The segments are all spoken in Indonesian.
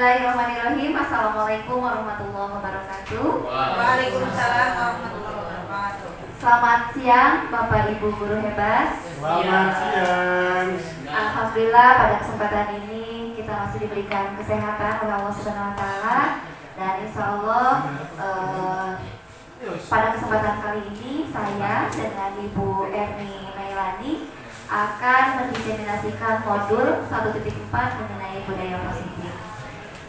Bismillahirrahmanirrahim. Assalamualaikum warahmatullahi wabarakatuh. Waalaikumsalam warahmatullahi wabarakatuh. Selamat siang Bapak Ibu guru hebat. Selamat siang. Alhamdulillah pada kesempatan ini kita masih diberikan kesehatan oleh Allah Subhanahu wa taala, dan insya Allah pada kesempatan kali ini saya dengan Ibu Erni Nailani akan mendiseminasikan modul 1.4 mengenai budaya positif.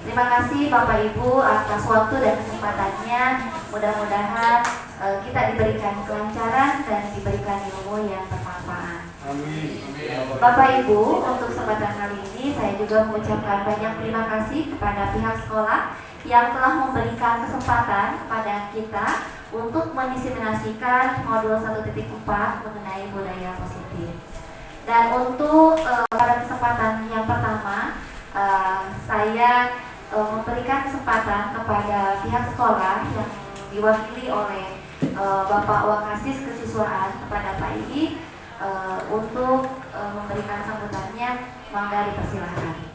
Terima kasih Bapak Ibu atas waktu dan kesempatannya. Mudah-mudahan kita diberikan kelancaran dan diberikan ilmu yang bermanfaat. Amin. Bapak Ibu, untuk kesempatan kali ini saya juga mengucapkan banyak terima kasih kepada pihak sekolah yang telah memberikan kesempatan kepada kita untuk mendiseminasikan modul 1.4 mengenai budaya positif. Dan untuk pada kesempatan yang pertama, saya memberikan kesempatan kepada pihak sekolah yang diwakili oleh Bapak Wakasis Kesiswaan kepada Pak Igi untuk memberikan sambutannya. Mangga dipersilahkan.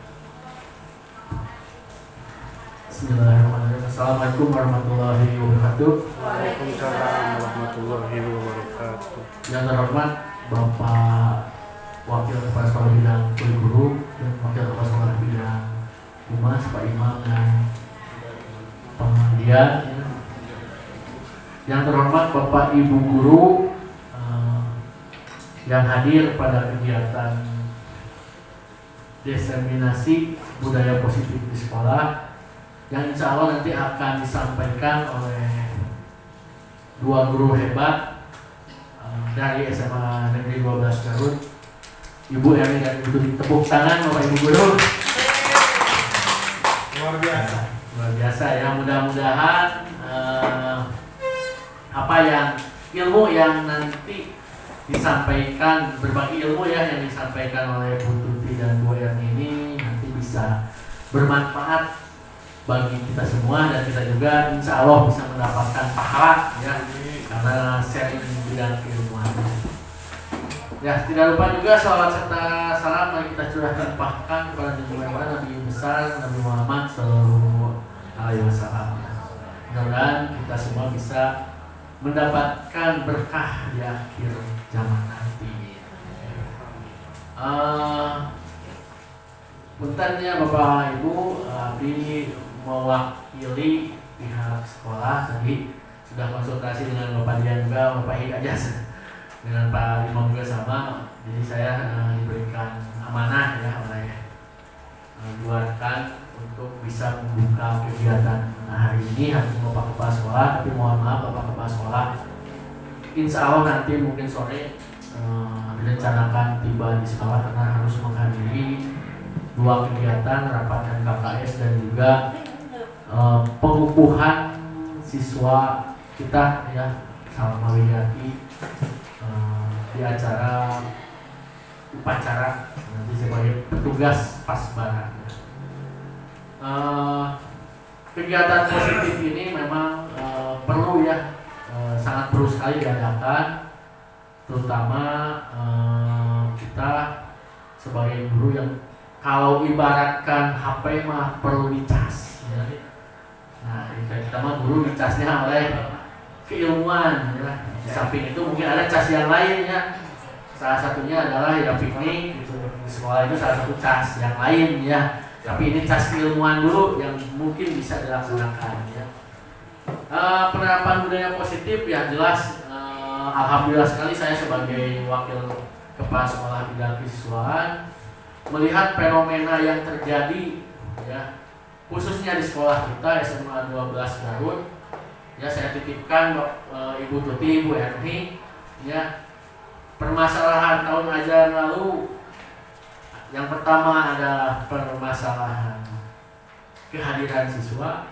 Bismillahirrahmanirrahim. Assalamualaikum warahmatullahi wabarakatuh. Waalaikumsalam warahmatullahi wabarakatuh. Yang terhormat Bapak Wakil Kepala Sekolah Bidang Guru dan Wakil Kepala Sekolah Bidang Humas, Pak Imam dan pengajian. Yang terhormat Bapak Ibu Guru yang hadir pada kegiatan diseminasi budaya positif di sekolah, yang insya Allah nanti akan disampaikan oleh dua guru hebat dari SMA Negeri 12 Garut, Ibu Erni dan Ibu Tuti. Tepuk tangan Bapak Ibu Guru. Luar biasa. Luar biasa ya. Mudah-mudahan apa yang ilmu yang nanti disampaikan, berbagi ilmu ya yang disampaikan oleh Bu Tuti dan Bu Erni ini nanti bisa bermanfaat bagi kita semua, dan kita juga insya Allah bisa mendapatkan pahala ya karena sharing bidang keilmuan. Ya, tidak lupa juga sholawat serta salam mari kita curahkan limpahkan kepada junjungan Nabi besar Nabi Muhammad Sallallahu Alaihi Wasallam. Mudah-mudahan kita semua bisa mendapatkan berkah di akhir zaman nanti. Puntennya Bapak Ibu, Abdi mewakili pihak sekolah tadi sudah konsultasi dengan Bapak Dian juga, Bapak Hik aja dengan Pak Imam juga sama. Jadi saya diberikan amanah ya oleh buatkan untuk bisa membuka kegiatan hari ini harus Bapak Kepala Sekolah, tapi mohon maaf Bapak Kepala Sekolah insya Allah nanti mungkin sore direncanakan tiba di sekolah karena harus menghadiri dua kegiatan rapat KKS dan juga pengukuhan siswa kita ya Salma Wiryati di acara upacara nanti sebagai petugas pasbara. Kegiatan positif ini memang perlu ya, sangat perlu sekali diadakan, terutama kita sebagai guru yang kalau ibaratkan HP mah perlu dicas ya. Nah kita mah guru dicasnya oleh keilmuan ya. Di samping itu mungkin ada cas yang lain ya. Salah satunya adalah ya piknik gitu. Di sekolah itu salah satu cas yang lain ya. Tapi ini cas keilmuan dulu yang mungkin bisa dilaksanakan ya. Penerapan budaya positif ya jelas. Alhamdulillah sekali saya sebagai wakil kepala sekolah bidang kesiswaan melihat fenomena yang terjadi ya, khususnya di sekolah kita SMA 12 Garut. Ya saya titipkan Ibu Tuti, Ibu Erni ya, permasalahan tahun ajaran lalu yang pertama adalah permasalahan kehadiran siswa,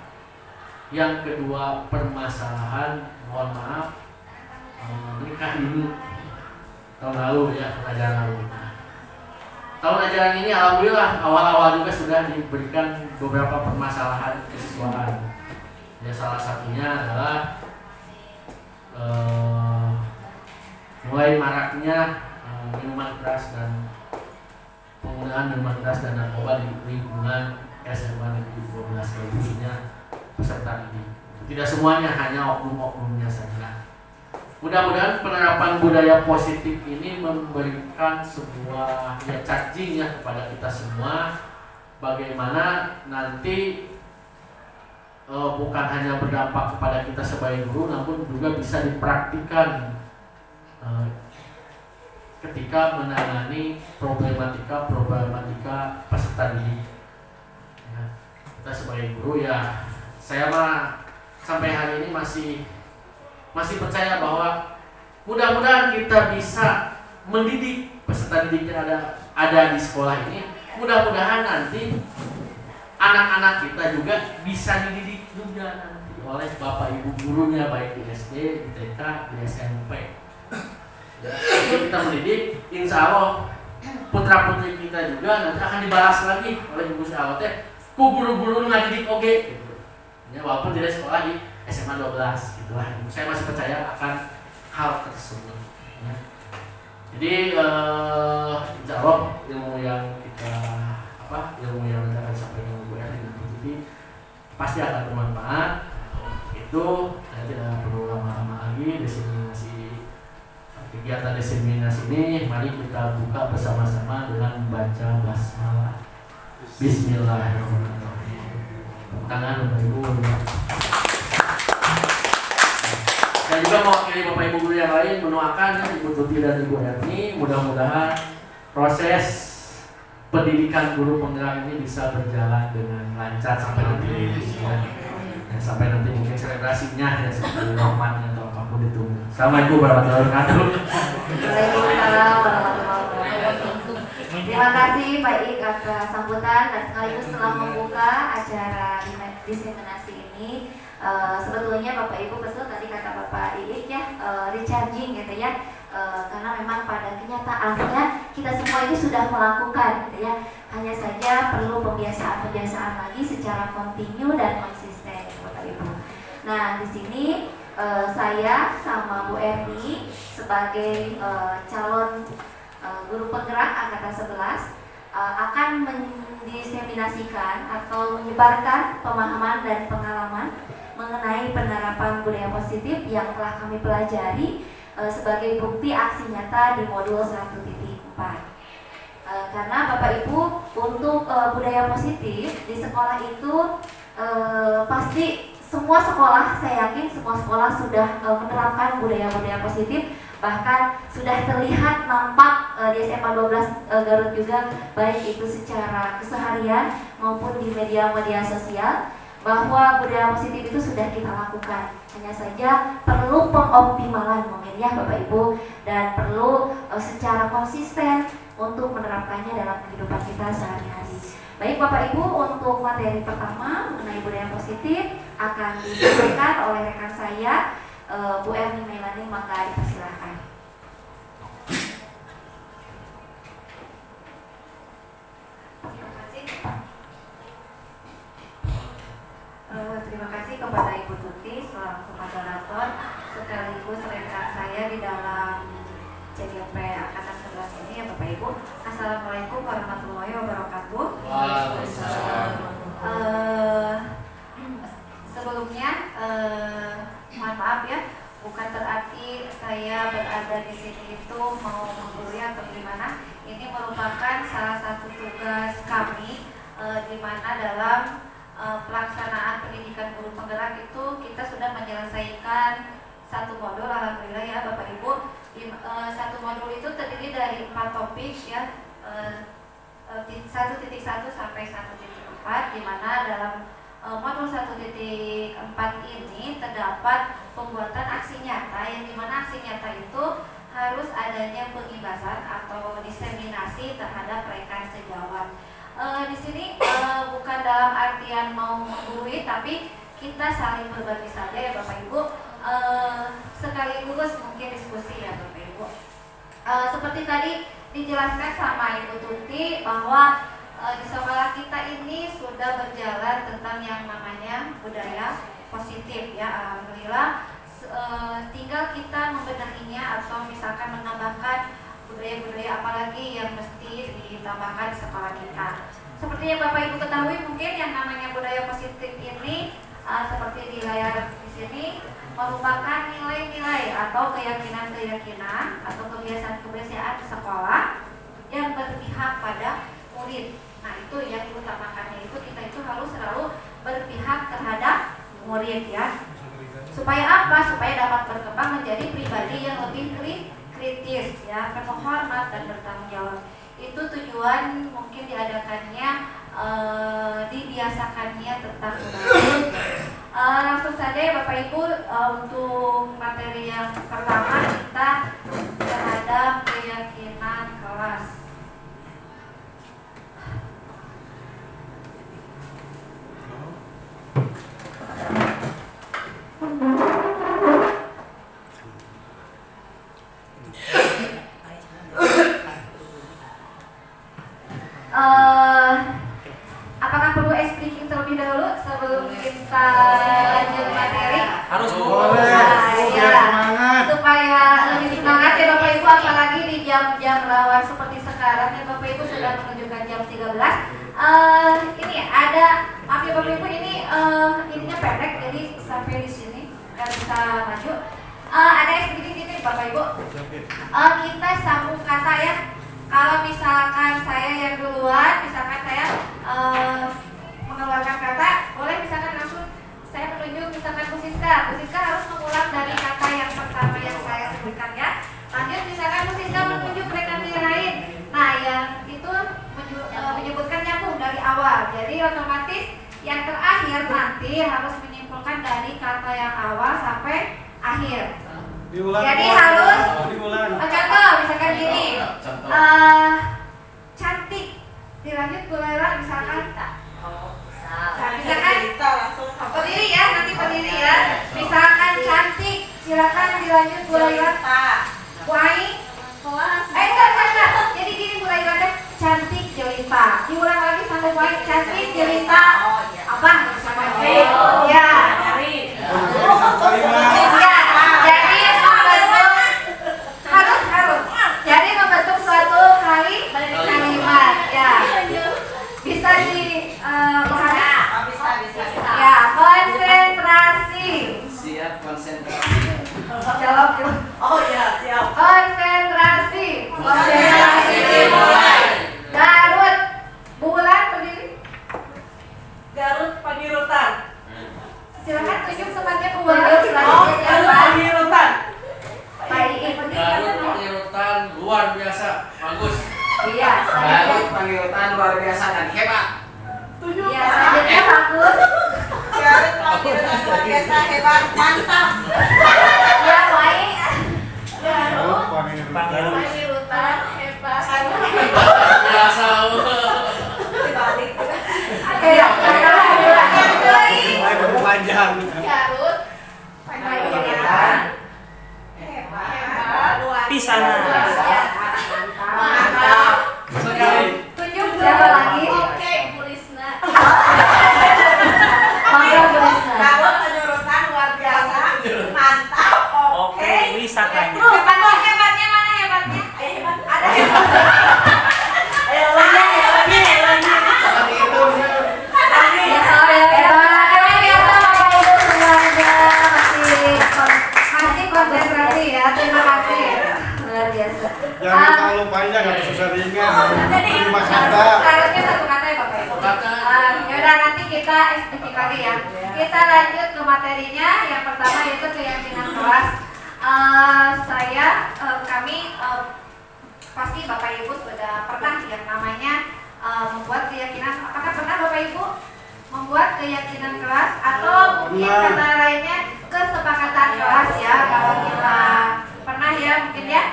yang kedua permasalahan mohon maaf menikah dini tahun lalu ya, ajaran lalu. Tahun ajaran ini alhamdulillah awal-awal juga sudah diberikan beberapa permasalahan kesiswaan. Ya salah satunya adalah mulai maraknya minuman keras dan penggunaan minuman keras dan narkoba di lingkungan SMA Negeri 12 khususnya peserta didik. Tidak semuanya, hanya oknum-oknumnya saja. Mudah-mudahan penerapan budaya positif ini memberikan sebuah charging ya kepada kita semua, bagaimana nanti bukan hanya berdampak kepada kita sebagai guru, namun juga bisa dipraktikkan ketika menangani problematika peserta didik. Ya, kita sebagai guru ya, saya mah sampai hari ini masih percaya bahwa mudah-mudahan kita bisa mendidik peserta didik yang ada di sekolah ini. Mudah-mudahan nanti anak-anak kita juga bisa dididik juga nanti oleh bapak ibu gurunya, baik di SD, di TK, di SMP. Jadi kita mendidik, insya Allah putra putri kita juga nanti akan dibalas lagi oleh ibu saya ku guru-guru ngadidik oke. Ya, walaupun tidak sekolah di SMA 12 gitu lah. Saya masih percaya akan hal tersebut. Ya. Jadi insya Allah ilmu yang akan disampaikan Bu Erni dan Bu Tuti pasti akan bermanfaat. Itu saya tidak perlu lama-lama lagi. Kegiatan diseminasi ini mari kita buka bersama-sama dengan membaca basmalah. Bismillahirrahmanirrahim. Tangan Bapak Ibu. Saya juga mewakili Bapak Ibu guru yang lain mendoakan Ibu Tuti dan Ibu Erni, mudah-mudahan proses pendidikan guru penggerak ini bisa berjalan dengan lancar sampai nanti sampai nanti mungkin selebrasinya ya seperti Rahman atau apapun itu. Assalamualaikum warahmatullahi wabarakatuh. Waalaikumsalam warahmatullahi wabarakatuh. Terima kasih Pak Ik atas sambutan dan sekaligus telah membuka acara diseminasi ini. Sebetulnya Bapak Ibu betul tadi kata Bapak Ik ya, recharging gitu ya. Karena memang pada kenyataannya kita semua ini sudah melakukan gitu ya. Hanya saja perlu pembiasaan lagi secara kontinu dan konsisten Bapak Ibu. Nah, di sini saya sama Bu Erni sebagai calon guru penggerak angkatan 11 akan mendiseminasikan atau menyebarkan pemahaman dan pengalaman mengenai penerapan budaya positif yang telah kami pelajari sebagai bukti aksi nyata di modul 1.4. Karena Bapak Ibu untuk budaya positif di sekolah itu pasti semua sekolah, saya yakin semua sekolah sudah menerapkan budaya-budaya positif, bahkan sudah terlihat nampak di SMA 12 Garut juga, baik itu secara keseharian maupun di media-media sosial, bahwa budaya positif itu sudah kita lakukan. Hanya saja perlu pengoptimalan mungkin ya Bapak Ibu, dan perlu secara konsisten untuk menerapkannya dalam kehidupan kita sehari-hari. Baik Bapak Ibu, untuk materi pertama mengenai budaya positif akan disampaikan oleh rekan saya Bu Erni Melani, maka dipersilahkan. Terima kasih kepada Ibu Tuti selaku moderator sekaligus rekan saya di dalam CGP Angkatan 11 ini ya Bapak Ibu. Assalamualaikum warahmatullahi wabarakatuh. Waalaikumsalam. Sebelumnya mohon maaf ya, bukan berarti saya berada di sini itu mau menggurui atau gimana. Ini merupakan salah satu tugas kami di mana dalam pelaksanaan pendidikan guru penggerak itu kita sudah menyelesaikan satu modul, alhamdulillah ya Bapak Ibu. Satu modul itu terdiri dari 4 topik ya, 1.1 sampai 1.4, di mana dalam modul 1.4 ini terdapat pembuatan aksi nyata, yang dimana aksi nyata itu harus adanya pengibasan atau diseminasi terhadap rekan sejawat. Di sini bukan dalam artian mau menggurui, tapi kita saling berbagi saja ya Bapak Ibu, sekaligus mungkin diskusi ya Bapak Ibu. Seperti tadi dijelaskan sama Ibu Tuti bahwa di sekolah kita ini sudah berjalan tentang yang namanya budaya positif ya, alhamdulillah. Tinggal kita membenahinya atau misalkan menambahkan budaya-budaya apalagi yang mesti ditambahkan di sekolah kita. Seperti yang Bapak Ibu ketahui, mungkin yang namanya budaya positif ini seperti di layar di sini merupakan nilai-nilai atau keyakinan-keyakinan atau kebiasaan-kebiasaan di sekolah yang berpihak pada murid. Nah, itu yang diutamakannya itu kita itu harus selalu berpihak terhadap murid ya. Supaya apa? Supaya dapat berkembang menjadi pribadi yang lebih kritis ya, penuh hormat dan bertanggung jawab. Itu tujuan mungkin diadakannya, dibiasakannya tentang budaya. Langsung saja ya Bapak Ibu, untuk materi yang pertama kita terhadap keyakinan kelas. Apakah perlu speaking terlebih dahulu sebelum kita lanjut materi? Harus Boleh. Ya, Semangat. supaya lebih semangat ya Bapak Ibu, apalagi di jam-jam rawan seperti sekarang ya Bapak Ibu sudah menunjukkan jam 13. Ini ada, maaf ya Bapak Ibu, ini ininya pendek jadi sampai di sini nggak bisa maju. Ada speaking ini Bapak Ibu. Kita sambung kata ya. Kalau misalkan saya yang duluan, misalkan saya mengeluarkan kata, boleh misalkan langsung saya menunjuk misalkan Bu Siska. Bu Siska harus mengulang dari kata yang pertama yang saya sebutkan ya. Lanjut misalkan Bu Siska menunjuk rekan yang lain. Nah, yang itu menyebutkan nyambung dari awal. Jadi otomatis yang terakhir nanti harus menyimpulkan dari kata yang awal sampai akhir. Diulang. Jadi harus diulang. contoh misalkan gini, cantik, dilanjut Bu Laila misalkan, misalkan berdiri ya, nanti berdiri ya, misalkan cantik, silakan dilanjut Bu Laila. Bu Ai, enggak, jadi gini Bu Laila deh, cantik jelita, diulang lagi sampai Bu Ai, cantik jelita, apa? Ya. Jadi harus jadi membentuk suatu kalimat ya, bisa dipahami ya. Konsentrasi, Siap konsentrasi. jawab yuk. Oh ya, siap. Konsentrasi dimulai. Garut, bulan berdiri, Garut Pangirutan. silakan tunjuk tempatnya bulan selanjutnya siapa? Pangirutan. Baik, Garut Pangirutan luar biasa, bagus. iya, selanjutnya Pangirutan luar biasa dan hebat. iya, selanjutnya bagus. Garut Pangirutan luar biasa hebat mantap. Ya, baik. Garut Pangirutan. Pangirutan hebat. Biasa. Dibalik. Oke, Mulai berpanjang. Garut Pangirutan hebat luar Pisana. mantap. Tunjuk siapa lagi? Oke, Bu Lisna. Mangga Bu Risna. Garut Pangirutan luar biasa mantap. Oke, wisatanya. Hebatnya mana hebatnya? Ada hebatnya. Ayo lagi. Ya, kalau yang hebat, emang biasa Bapak Ibu semuanya masih konsentrasi ya. Terima kasih. Luar biasa. Jangan terlalu panjang, nggak susah diingat. 5 kata. Harusnya satu kata ya Bapak Ibu. Yaudah, nanti kita SPK lagi ya. Kita lanjut ke materinya. Yang pertama yaitu keyakinan kelas. Kami pasti Bapak Ibu sudah pernah yang namanya membuat keyakinan. Apakah pernah Bapak Ibu membuat keyakinan kelas atau mungkin kata lainnya kesepakatan kelas ya? Kalau kita pernah ya mungkin ya.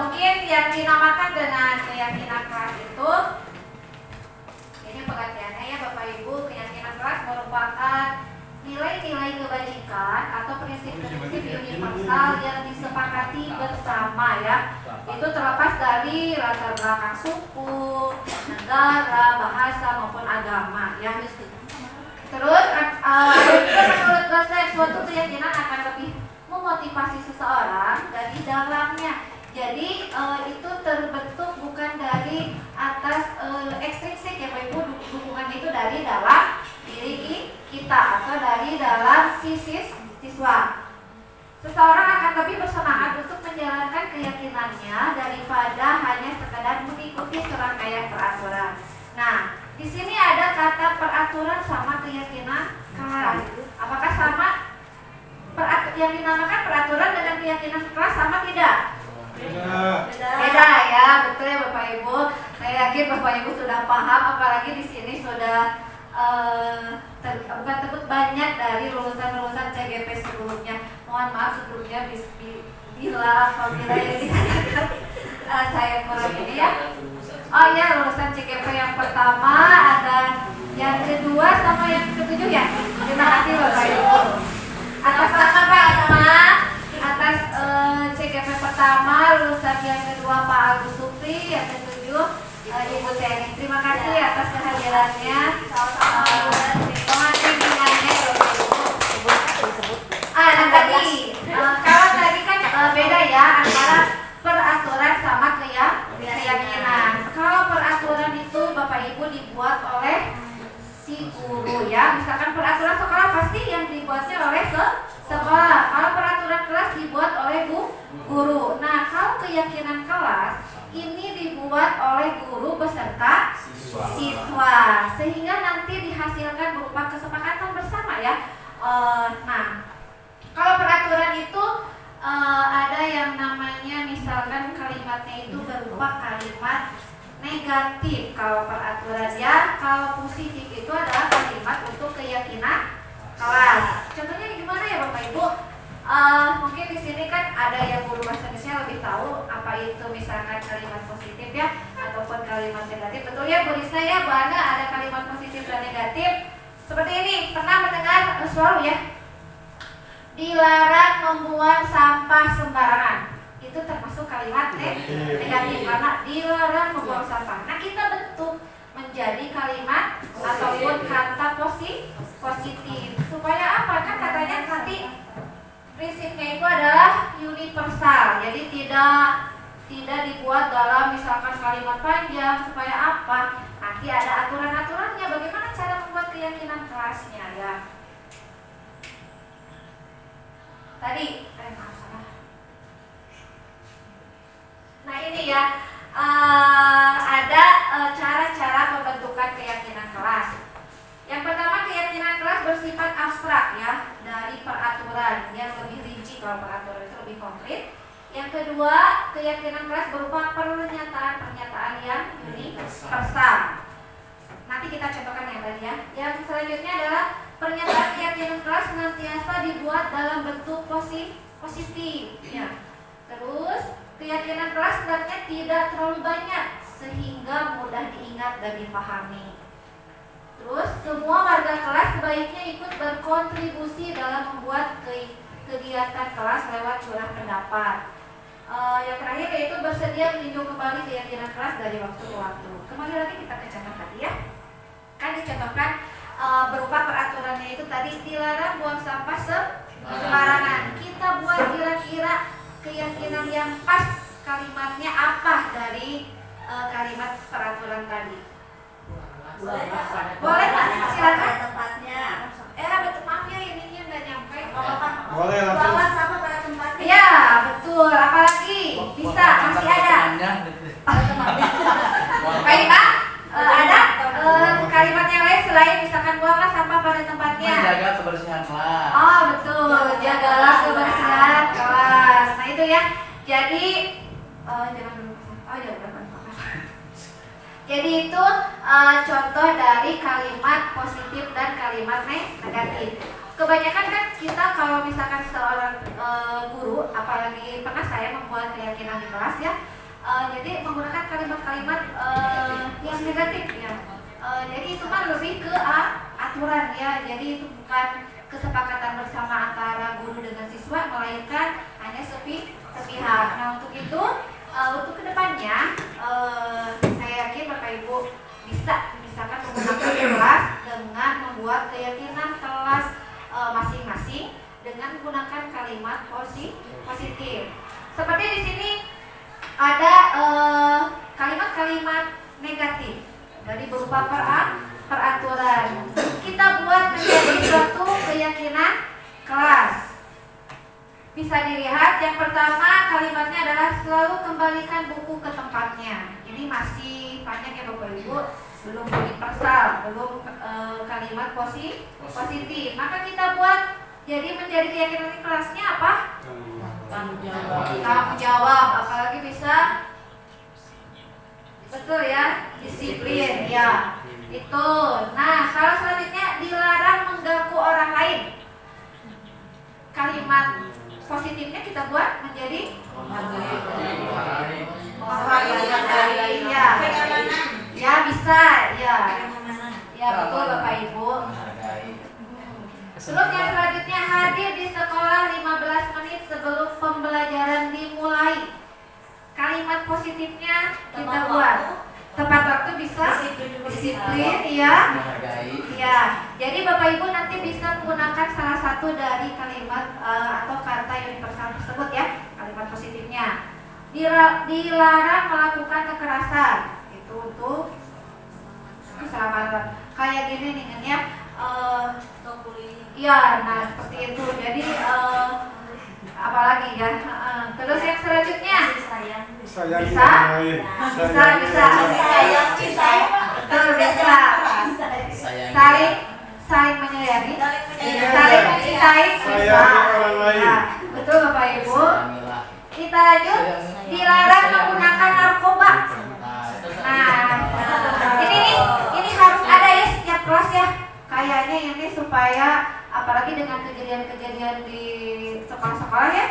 Mungkin yang dinamakan dengan keyakinan kelas itu, ini pengertiannya ya Bapak Ibu, keyakinan kelas merupakan nilai-nilai kebajikan atau prinsip-prinsip universal yang disepakati bersama ya. Itu terlepas dari latar belakang suku, negara, bahasa maupun agama ya. Terus menurut dosen suatu keyakinan akan lebih memotivasi seseorang dari dalamnya. Jadi itu terbentuk bukan dari atas ekstrinsik ya Bapak Ibu, dukungan itu dari dalam diri kita atau dari dalam siswa. Seseorang akan lebih bersemangat untuk menjalankan keyakinannya daripada hanya sekadar mengikuti serangkaian peraturan. Nah, di sini ada kata peraturan sama keyakinan kelas. Apakah sama? Yang dinamakan peraturan dengan keyakinan kelas sama tidak? Beda ya, betul ya Bapak Ibu. Saya yakin Bapak Ibu sudah paham, apalagi di sini sudah bukan tebut banyak dari lulusan-lulusan CGP sebelumnya. Mohon maaf sebelumnya bila apabila yang dikatakan saya kurang ini ya. Oh iya, lulusan CGP yang pertama, ada yang kedua sama yang ketujuh ya. Terima kasih Bapak Ibu. Atas atas CGP pertama, lulusan yang kedua Pak Agus Supri, yang ketujuh Ibu Teni. Terima kasih atas kehadirannya. Mohon bimbingannya dan tadi kalau tadi kan beda ya antara peraturan sama keyakinan. Kalau peraturan itu Bapak Ibu dibuat oleh si guru ya. Misalkan peraturan sekolah pasti yang dibuatnya oleh sekolah. Kalau peraturan kelas dibuat oleh guru. Nah, kalau keyakinan kelas ini dibuat oleh guru beserta siswa, sehingga nanti dihasilkan berupa kesepakatan bersama ya. Nah, kalau peraturan itu ada yang namanya misalkan kalimatnya itu berupa kalimat negatif kalau peraturan ya. Kalau positif itu adalah kalimat untuk keyakinan kelas. Contohnya gimana ya Bapak Ibu? Mungkin di sini kan ada yang guru bahasa Indonesia lebih tahu apa itu misalkan kalimat positif ya ataupun kalimat negatif. Betul ya Bu Risa ya, Bu Ana, ada kalimat positif dan negatif. Seperti ini, pernah mendengar suara ya? Dilarang membuang sampah sembarangan. Itu termasuk kalimat negatif karena dilarang membuang sampah. Nah, kita bentuk menjadi kalimat ataupun kata positif. Supaya apa? Kan katanya nanti prinsipnya itu adalah universal. Jadi tidak dibuat dalam misalkan kalimat panjang. Supaya apa? Nanti ada aturan-aturannya. Bagaimana cara membuat keyakinan kelasnya ya? Tadi, maaf salah. Nah ini ya, ada cara-cara pembentukan keyakinan kelas. Yang pertama, keyakinan kelas bersifat abstrak ya, dari peraturan yang lebih rinci. Kalau peraturan itu lebih konkret. Yang kedua, keyakinan kelas berupa pernyataan-pernyataan yang universal. Nanti kita contohkan yang tadi ya. Yang selanjutnya adalah pernyataan keyakinan kelas senantiasa dibuat dalam bentuk positif ya. Terus keyakinan kelas hendaknya tidak terlalu banyak sehingga mudah diingat dan dipahami. Terus semua warga kelas sebaiknya ikut berkontribusi dalam membuat kegiatan kelas lewat curah pendapat. Yang terakhir yaitu bersedia meninjau kembali keyakinan kelas dari waktu ke waktu. Kembali lagi kita ke contoh tadi ya. Kan dicontohkan berupa peraturannya itu tadi dilarang buang sampah sembarangan. Kita buat kira-kira keyakinan yang pas kalimatnya apa dari kalimat peraturan tadi. Boleh Pak, silakan. Tempatnya. Betul, maaf ya ininya nggak nyampe. Boleh langsung. Bawa sama pada tempatnya. Ya betul, apalagi bisa masih ada. Baik Pak, ada kalimat yang lain selain misalkan buanglah sampah pada tempatnya. Menjaga kebersihan kelas. Oh betul, jagalah kebersihan kelas. Nah itu ya. Jadi jangan dulu. Oh ya udah. Jadi itu contoh dari kalimat positif dan kalimat negatif. Kebanyakan kan kita kalau misalkan seorang guru, apalagi pernah saya membuat keyakinan di kelas ya, jadi menggunakan kalimat-kalimat yang negatif ya. Jadi itu kan lebih ke aturan ya. Jadi itu bukan kesepakatan bersama antara guru dengan siswa, melainkan hanya sepihak. Nah untuk itu, untuk kedepannya saya yakin Bapak Ibu bisa misalkan menggunakan kelas dengan membuat keyakinan kelas masing-masing dengan menggunakan kalimat positif. Seperti di sini berupa peraturan. Kita buat menjadi suatu keyakinan kelas. Bisa dilihat yang pertama kalimatnya adalah selalu kembalikan buku ke tempatnya. Ini masih banyak ya Bapak Ibu, belum universal, belum kalimat positif. Maka kita buat jadi menjadi keyakinan kelasnya apa? Tanggung jawab, apalagi bisa betul ya, disiplin ya. Itu. Nah, kalau selanjutnya dilarang mengganggu orang lain. Kalimat positifnya kita buat menjadi menghargai. Ya bisa ya. Ya betul Bapak Ibu. Terus yang selanjutnya hadir di sekolah 15 menit sebelum pembelajaran dimulai. Kalimat positifnya kita buat tepat waktu, bisa disiplin ya. Ya. Jadi Bapak Ibu nanti bisa menggunakan salah satu dari kalimat atau kata universal tersebut ya. Kalimat positifnya. Dilarang melakukan kekerasan. Itu untuk keselamatan. Kayak gini nih kan ya. Iya, nah seperti itu. Jadi apalagi ya. Terus yang selanjutnya bisa. Saling menyayangi, saling mencintai, bisa. Nah, betul Bapak Ibu. Kita lanjut. Dilarang menggunakan narkoba. Nah, ini harus ada ya setiap kelas ya. Kayaknya ini supaya apalagi dengan kejadian-kejadian di sekolah-sekolah ya,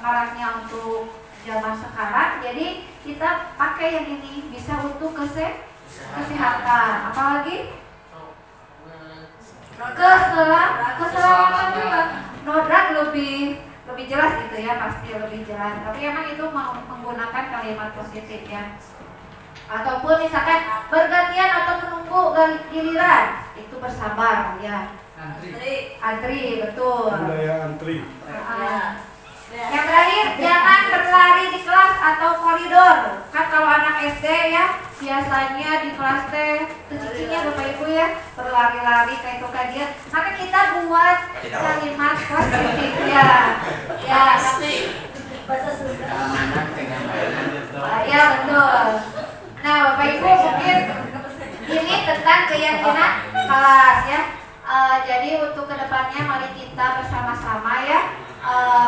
maraknya untuk zaman sekarang. Jadi kita pakai yang ini bisa untuk kesehatan, apalagi keselamatan juga. Nodrak lebih jelas gitu ya, pasti lebih jelas. Tapi emang itu menggunakan kalimat positif ya. Ataupun misalkan bergantian atau menunggu giliran, itu bersabar ya. Antri betul. Budaya antri. Yang terakhir, jangan berlari di kelas atau koridor. Kan kalau anak SD ya, biasanya di kelas cicinya Bapak Ibu ya, berlari-lari kayak itu kan dia. Maka kita buat kalimat positif ya. Ya, ya betul. Nah, Bapak Ibu mungkin ini tentang keyakinan kelas ya. Jadi untuk kedepannya mari kita bersama-sama ya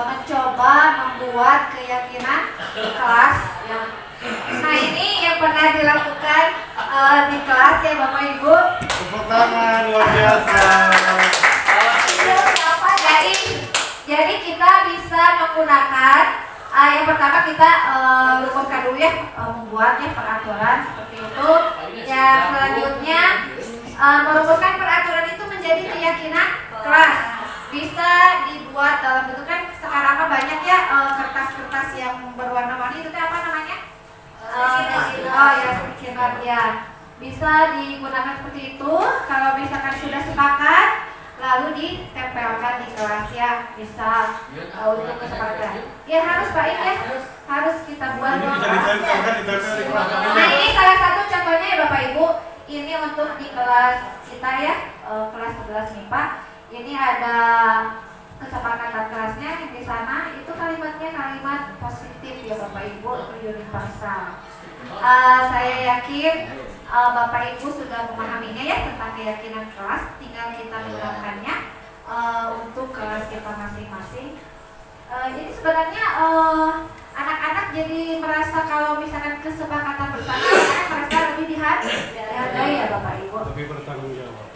mencoba membuat keyakinan kelas ya. Nah ini yang pernah dilakukan di kelas ya Bapak Ibu. Tepuk tangan luar biasa. Jadi kita bisa menggunakan yang pertama kita rumuskan dulu ya, membuatnya peraturan seperti itu. Yang selanjutnya merumuskan peraturan itu menjadi keyakinan kelas. Bisa dibuat dalam bentuk, kan sekarang kan banyak ya kertas-kertas yang berwarna-warni, itu apa namanya? Ya stiker ya. Bisa digunakan seperti itu. Kalau misalkan sudah sepakat, lalu ditempelkan di kelas ya, bisa untuk kesepakatan. Ya harus Pak ya, harus kita buat. Ini bisa ditempelkan di kelas. Nah ini salah satu contohnya ya Bapak Ibu. Ini untuk di kelas kita ya, kelas 11 MIPA. Ini ada kesepakatan kelasnya yang di sana itu kalimatnya kalimat positif ya Bapak Ibu, universal. Saya yakin Bapak Ibu sudah memahaminya ya tentang keyakinan kelas, tinggal kita menerapkannya untuk kelas kita masing-masing. Ini sebenarnya anak-anak jadi merasa kalau misalkan kesepakatan bersama, merasa lebih dihargai ya Bapak Ibu. Lebih bertanggung jawab.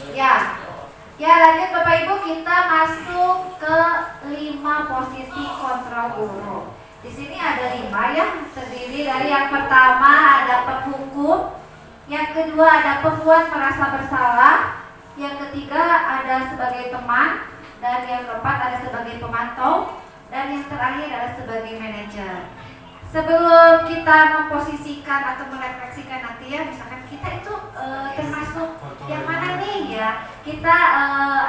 Ya lanjut Bapak Ibu, kita masuk ke 5 posisi kontrol guru. Di sini ada 5 ya, terdiri dari yang pertama ada penghukum, yang kedua ada pembuat merasa bersalah, yang ketiga ada sebagai teman, dan yang keempat ada sebagai pemantau, dan yang terakhir adalah sebagai manajer. Sebelum kita memposisikan atau merefleksikan nanti ya, misalkan kita itu termasuk yang mana nih ya, kita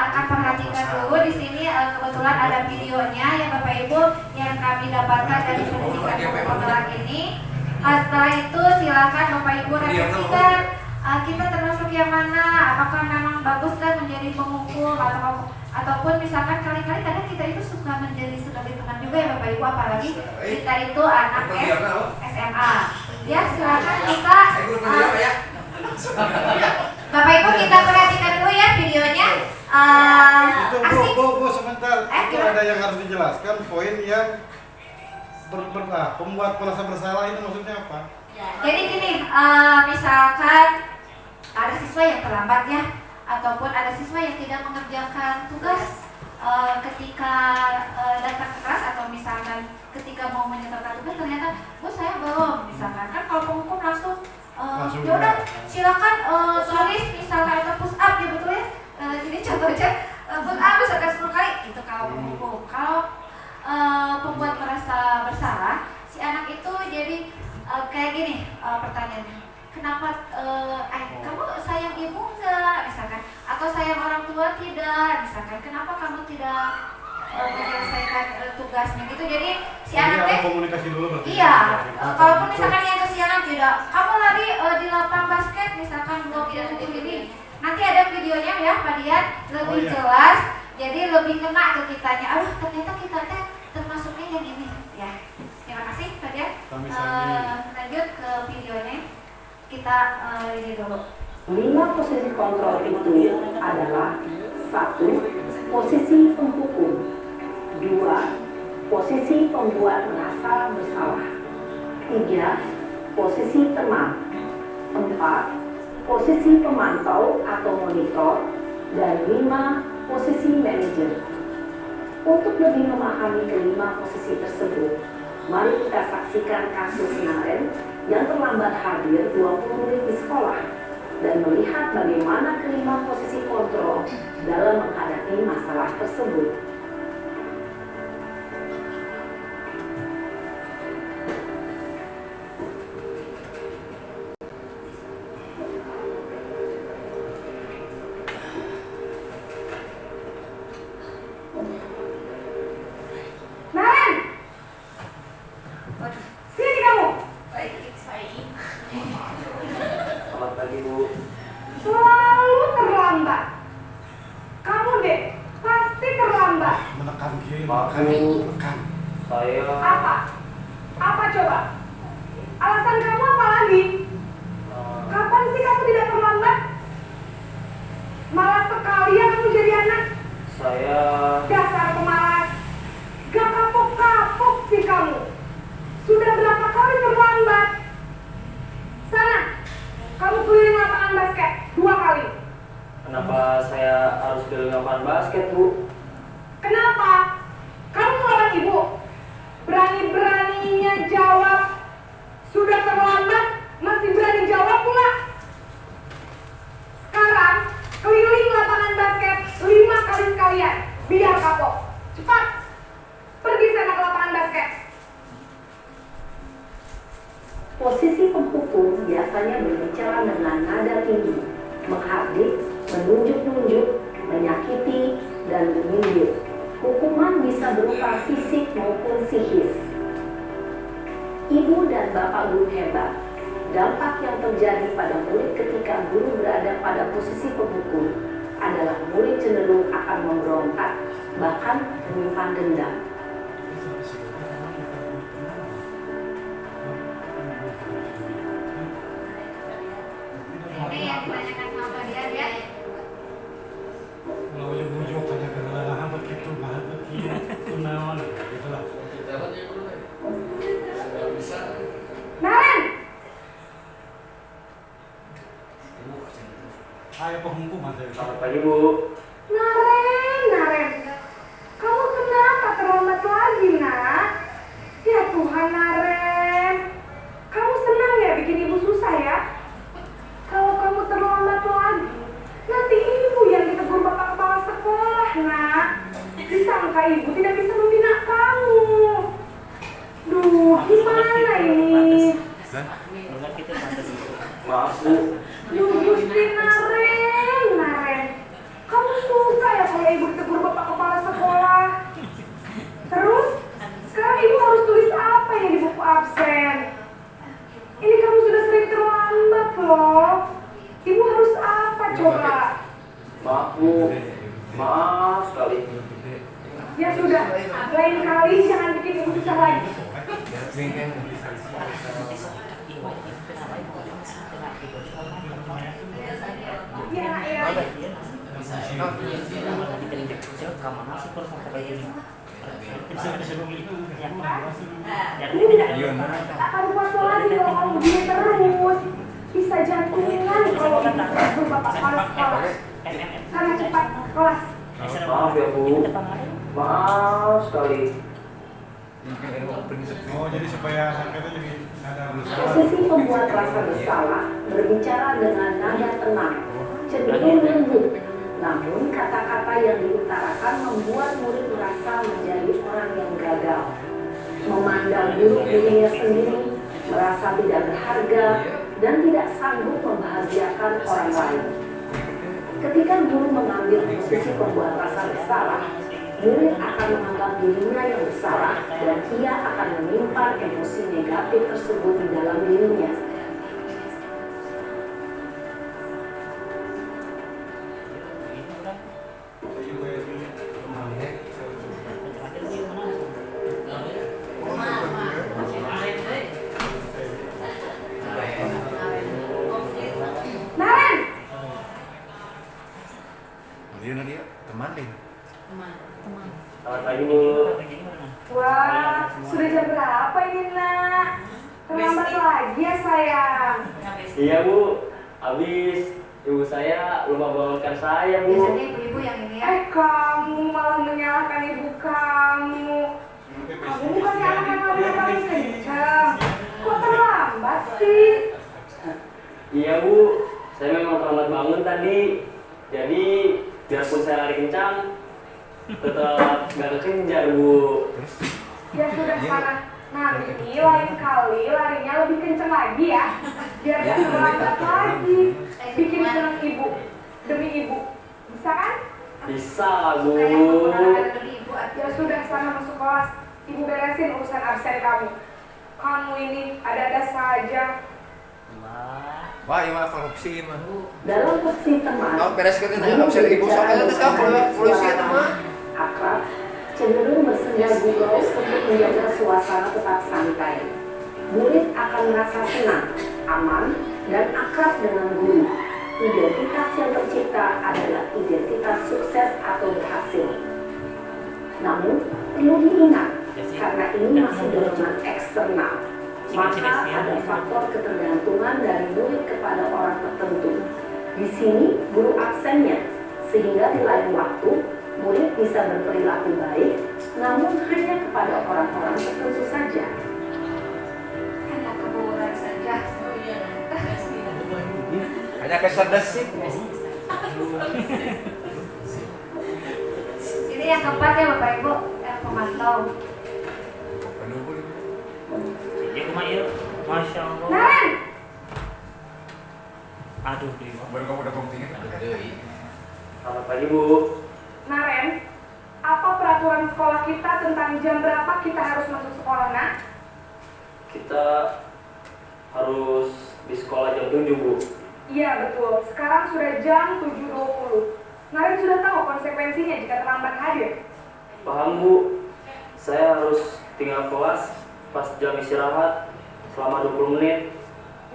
akan perhatikan dulu. Di sini kebetulan ada videonya ya Bapak Ibu yang kami dapatkan dari pendidikan penggerak ini. Setelah itu silakan Bapak Ibu refleksikan kita termasuk yang mana, apakah memang bagus dan menjadi pengumpul ataupun misalkan kali-kali kadang kita itu suka menjadi sebagai teman juga ya Bapak Ibu, apalagi kita itu anak SMA. Ya silakan kita Bapak Ibu kita perhatikan dulu ya videonya. Itu Asik. Bu, sebentar. Itu gimana? ada yang harus dijelaskan poin yang pembuat merasa bersalah itu maksudnya apa? Jadi gini, misalkan ada siswa yang terlambat ya, ataupun ada siswa yang tidak mengerjakan tugas ketika datang ke kelas, atau misalkan ketika mau menyetorkan tugas ternyata saya belum, misalkan kan kalau penghukum langsung ya udah silakan tulis misalkan atau push up ya betul ya. Jadi contohnya push up misalkan 10 kali itu kalau penghukum. Kalau pembuat merasa bersalah, si anak itu jadi kayak gini pertanyaannya, kenapa kamu sayang ibu enggak misalkan, atau sayang orang tua tidak misalkan, kenapa kamu tidak menyelesaikan tugasnya gitu. Jadi si anak teh komunikasi dulu berarti. iya, kalaupun misalkan yang kesiangan tidak, kamu lari di lapang basket misalkan 20 ini, nanti ada videonya ya Pak Dian lebih jelas, jadi lebih kena ke kitanya. Aduh ternyata kita teh termasuknya yang ini ya. Terima kasih Pak Dian. Lanjut ke videonya, kita ini dulu. 5 posisi kontrol itu adalah 1. Posisi penghukum, 2. Posisi pembuat merasa bersalah, 3. Posisi teman, 4. Posisi pemantau atau monitor, dan 5. Posisi manajer. Untuk lebih memahami kelima posisi tersebut, mari kita saksikan kasus Naren yang terlambat hadir 20 menit di sekolah dan melihat bagaimana kelima posisi kontrol dalam menghadapi masalah tersebut. Naren, sini kamu. Selamat pagi Bu. Selalu terlambat. Kamu deh pasti terlambat. Menekan gini, Maaf, menekan, Bu. menekan. Saya Apa? Apa coba? Alasan kamu apa lagi? Kapan sih kamu tidak terlambat? Malas sekali ya kamu jadi anak. saya Dasar pemalas. Gak kapok-kapok sih kamu. Sudah berapa kali terlambat? Sana, kamu keliling lapangan basket 2 kali. kenapa saya harus keliling lapangan basket Bu? Kenapa? Kamu melawan ibu. Berani-beraninya jawab. Sudah terlambat, masih berani jawab pula. Sekarang, keliling lapangan basket 5 kali sekalian. Biar kapok. Cepat. Pergi sana ke lapangan basket. Posisi penghukum biasanya berbicara dengan nada tinggi, menghardik, menunjuk-nunjuk, menyakiti, dan menyindir. Hukuman bisa berupa fisik maupun psikis. Ibu dan bapak guru hebat. Dampak yang terjadi pada murid ketika guru berada pada posisi penghukum adalah murid cenderung akan memberontak, bahkan menyimpan dendam. Ini yang ditanyakan sama dia ya. Kalau ujung-ujung tanya ke dalam begitu, mahal begitu, itu naon, gitu lah. Naren, Ayo penghukum aja. Selamat pagi Bu. Naren, kamu kenapa terlambat lagi nak? Ya Tuhan Naren, kamu senang ya bikin ibu susah ya? Kalau kamu terlambat lagi, nanti ibu yang ditegur bapak kepala sekolah nak. Disangka ibu tidak bisa membina kamu. Duh, gimana ini? Maaf Bu. Duh, Gusti Naren, kamu suka ya kalau ibu ditegur bapak kepala sekolah? Terus, sekarang ibu harus tulis apa yang di buku absen? Ini kamu sudah sering terlambat loh. apa coba? Maaf Bu, maaf sekali. Ya sudah, lain kali jangan bikin ibu susah lagi. Ya, ya. Akan kuat lagi kalau kamu begini terus. Bisa jantungan kalau ibu bapak kepala sekolah. Sana cepat kelas. Maaf ya Bu, maaf sekali. Oh, jadi supaya anak-anak lebih sadar. Posisi pembuat rasa bersalah berbicara dengan nada tenang, cenderung lembut. Namun kata-kata yang diutarakan membuat murid merasa menjadi orang yang gagal, memandang buruk dirinya sendiri, merasa tidak berharga, dan tidak sanggup membahagiakan orang lain. Ketika guru mengambil posisi pembuat rasa bersalah, murid akan menganggap dirinya yang bersalah dan ia akan menyimpan emosi negatif tersebut di dalam dirinya. Naren! Dia teman deh. Selamat pagi Bu. Wah, sudah jam berapa ini nak? Terlambat lagi ya sayang. Iya Bu, habis ibu saya lupa bangunkan saya Bu. Biasanya ibu-ibu yang ini ya. Kamu malah menyalahkan ibu kamu. Kamu bukannya anak yang paling kencang. Kok terlambat sih? Iya Bu, saya memang terlambat bangun tadi. Jadi biarpun saya lari kencang, tetap gak kekejar Bu. Ya sudah sana. Nanti lain kali larinya lebih kencang lagi ya. Biar gak terlambat lagi. Bikin senang ibu. Demi ibu. Bisa kan? Bisa Bu. Kayak menggunakan demi ibu. Ya sudah sana masuk kelas. Ibu beresin urusan absen kamu. Kamu ini ada-ada saja. Wah, ini mah korupsi mah. Dalam posisi teman, Oh, beres kita nanya absen ibu soalnya nanti sekarang polisi itu mah. akrab, cenderung bersenda gurau untuk menjaga suasana tetap santai. Murid akan merasa senang, aman, dan akrab dengan guru. Identitas yang tercipta adalah identitas sukses atau berhasil. Namun, perlu diingat, karena ini masih dorongan eksternal, maka ada faktor ketergantungan dari murid kepada orang tertentu. Di sini, guru absennya, sehingga di lain waktu, murid bisa berperilaku baik, namun hanya kepada orang-orang tertentu saja. Hanya kebobolan saja. Hanya keserdesit. Ini yang keempat ya Bapak Ibu, yang pemantau. Ya kumah yuk, Masya Allah. Naren! Aduh, Baru kamu udah pentingin. Selamat pagi Bu. Naren, apa peraturan sekolah kita tentang jam berapa kita harus masuk sekolah, nak? Kita harus di sekolah jam 7 Bu. Iya, betul. Sekarang sudah jam 7.20. Naren sudah tahu konsekuensinya jika terlambat hadir. Paham Bu, saya harus tinggal kelas pas jam istirahat selama 20 menit.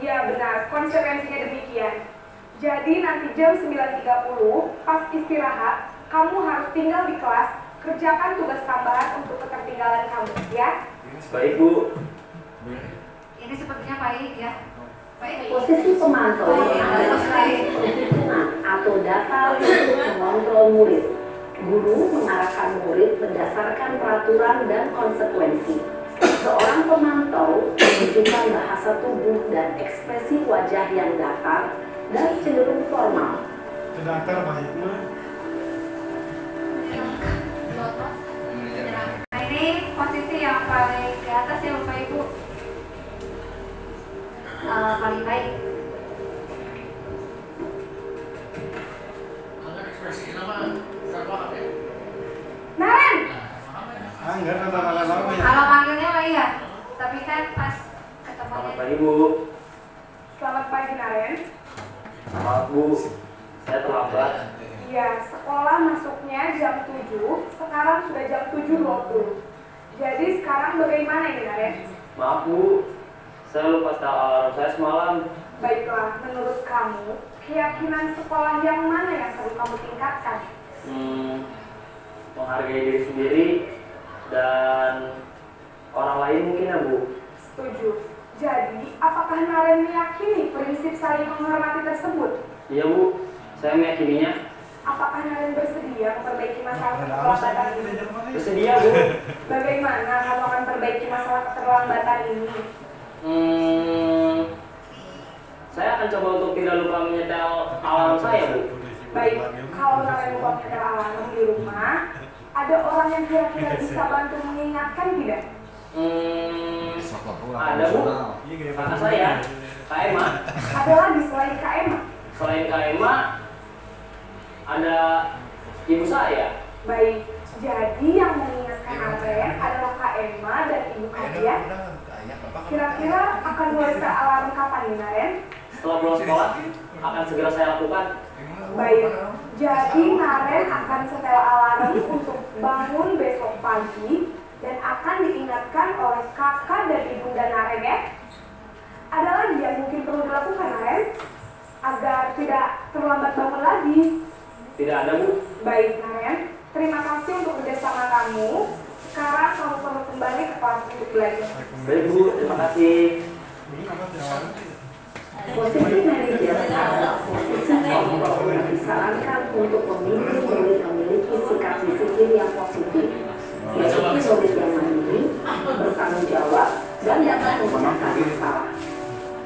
Iya, benar. Konsekuensinya demikian. Jadi nanti jam 9.30 pas istirahat, kamu harus tinggal di kelas, kerjakan tugas tambahan untuk ketertinggalan kamu, ya? Baik Bu. Ini sepertinya baik ya. Baik. Posisi pemantau adalah perhitungan atau data untuk mengontrol murid. Guru mengarahkan murid berdasarkan peraturan dan konsekuensi. Seorang pemantau menunjukkan bahasa tubuh dan ekspresi wajah yang datar dan cenderung formal. Sedangkan baik mah. Nah ini posisi yang paling di atas ya Bapak Ibu. Paling baik. Naren! Enggak ada lama-lama ya. Kalau panggilnya mah iya, tapi kan pas Selamat ketemunya. pagi Bu. Selamat pagi, Naren. Maaf Bu, saya terlambat. Iya, sekolah masuknya jam 7, sekarang sudah jam 7.20. Jadi sekarang bagaimana ini, Naren? Maaf Bu, saya lupa setel alarm saya semalam. Baiklah, menurut kamu, keyakinan sekolah yang mana yang perlu kamu tingkatkan? Menghargai diri sendiri dan orang lain mungkin ya Bu. Setuju. Jadi, apakah Naren meyakini prinsip saling menghormati tersebut? Iya Bu, saya meyakininya. Apakah Naren bersedia memperbaiki masalah keterlambatan ini? Bersedia Bu. Bagaimana kamu akan perbaiki masalah keterlambatan ini? Saya akan coba untuk tidak lupa menyetel alarm saya Bu. Baik, kalau Naren lupa menyetel alarm di rumah, ada orang yang kira-kira bisa bantu mengingatkan tidak? Ada Bu, kakak saya, Kak Emma. Ada lagi selain Kak Emma? Selain Kak Emma, ada ibu saya. Baik, jadi yang mengingatkan Naren adalah Kak Emma dan ibu kalian. Kira-kira akan mulai setel alarm kapan nih, Naren? Setelah pulang sekolah, akan segera saya lakukan. Baik, jadi Naren akan setel alarm untuk bangun besok pagi dan akan diingatkan oleh kakak dan ibunda Naren ya. Ada lagi yang mungkin perlu dilakukan Naren agar tidak terlambat bangun lagi? Tidak ada Bu. Baik Naren, terima kasih untuk kerjasama kamu. Sekarang kamu perlu kembali ke kelas untuk belajar. Baik Bu, terima kasih. Posisi manajer adalah posisi kontrol yang disarankan untuk memimpin murid memiliki sikap disiplin yang positif, yaitu murid yang mandiri, bertanggung jawab, dan dapat memecahkan masalah.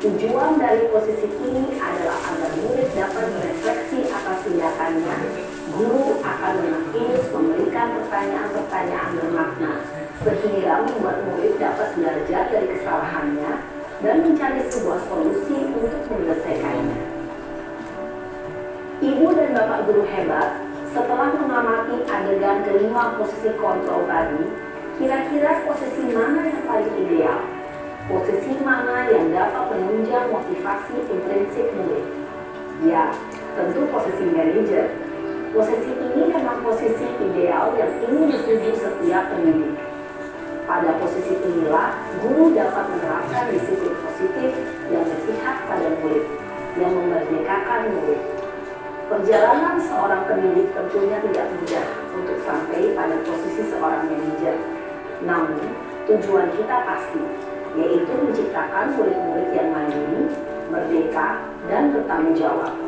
Tujuan dari posisi ini adalah agar murid dapat merefleksi atas tindakannya. Guru akan menginus memberikan pertanyaan-pertanyaan bermakna, sehingga membuat murid dapat belajar dari kesalahannya dan mencari sebuah solusi untuk menyelesaikannya. Ibu dan Bapak guru hebat, setelah mengamati adegan kelima posisi kontrol tadi, kira-kira posisi mana yang paling ideal? Posisi mana yang dapat menunjang motivasi intrinsik murid? Ya, tentu posisi manajer. Posisi ini memang posisi ideal yang ingin dituju setiap pendidik. Pada posisi inilah, guru dapat menerapkan disiplin positif yang berpihak pada murid, yang memerdekakan murid. Perjalanan seorang pendidik tentunya tidak mudah untuk sampai pada posisi seorang manajer. Namun, tujuan kita pasti, yaitu menciptakan murid-murid yang mandiri, merdeka, dan bertanggung jawab.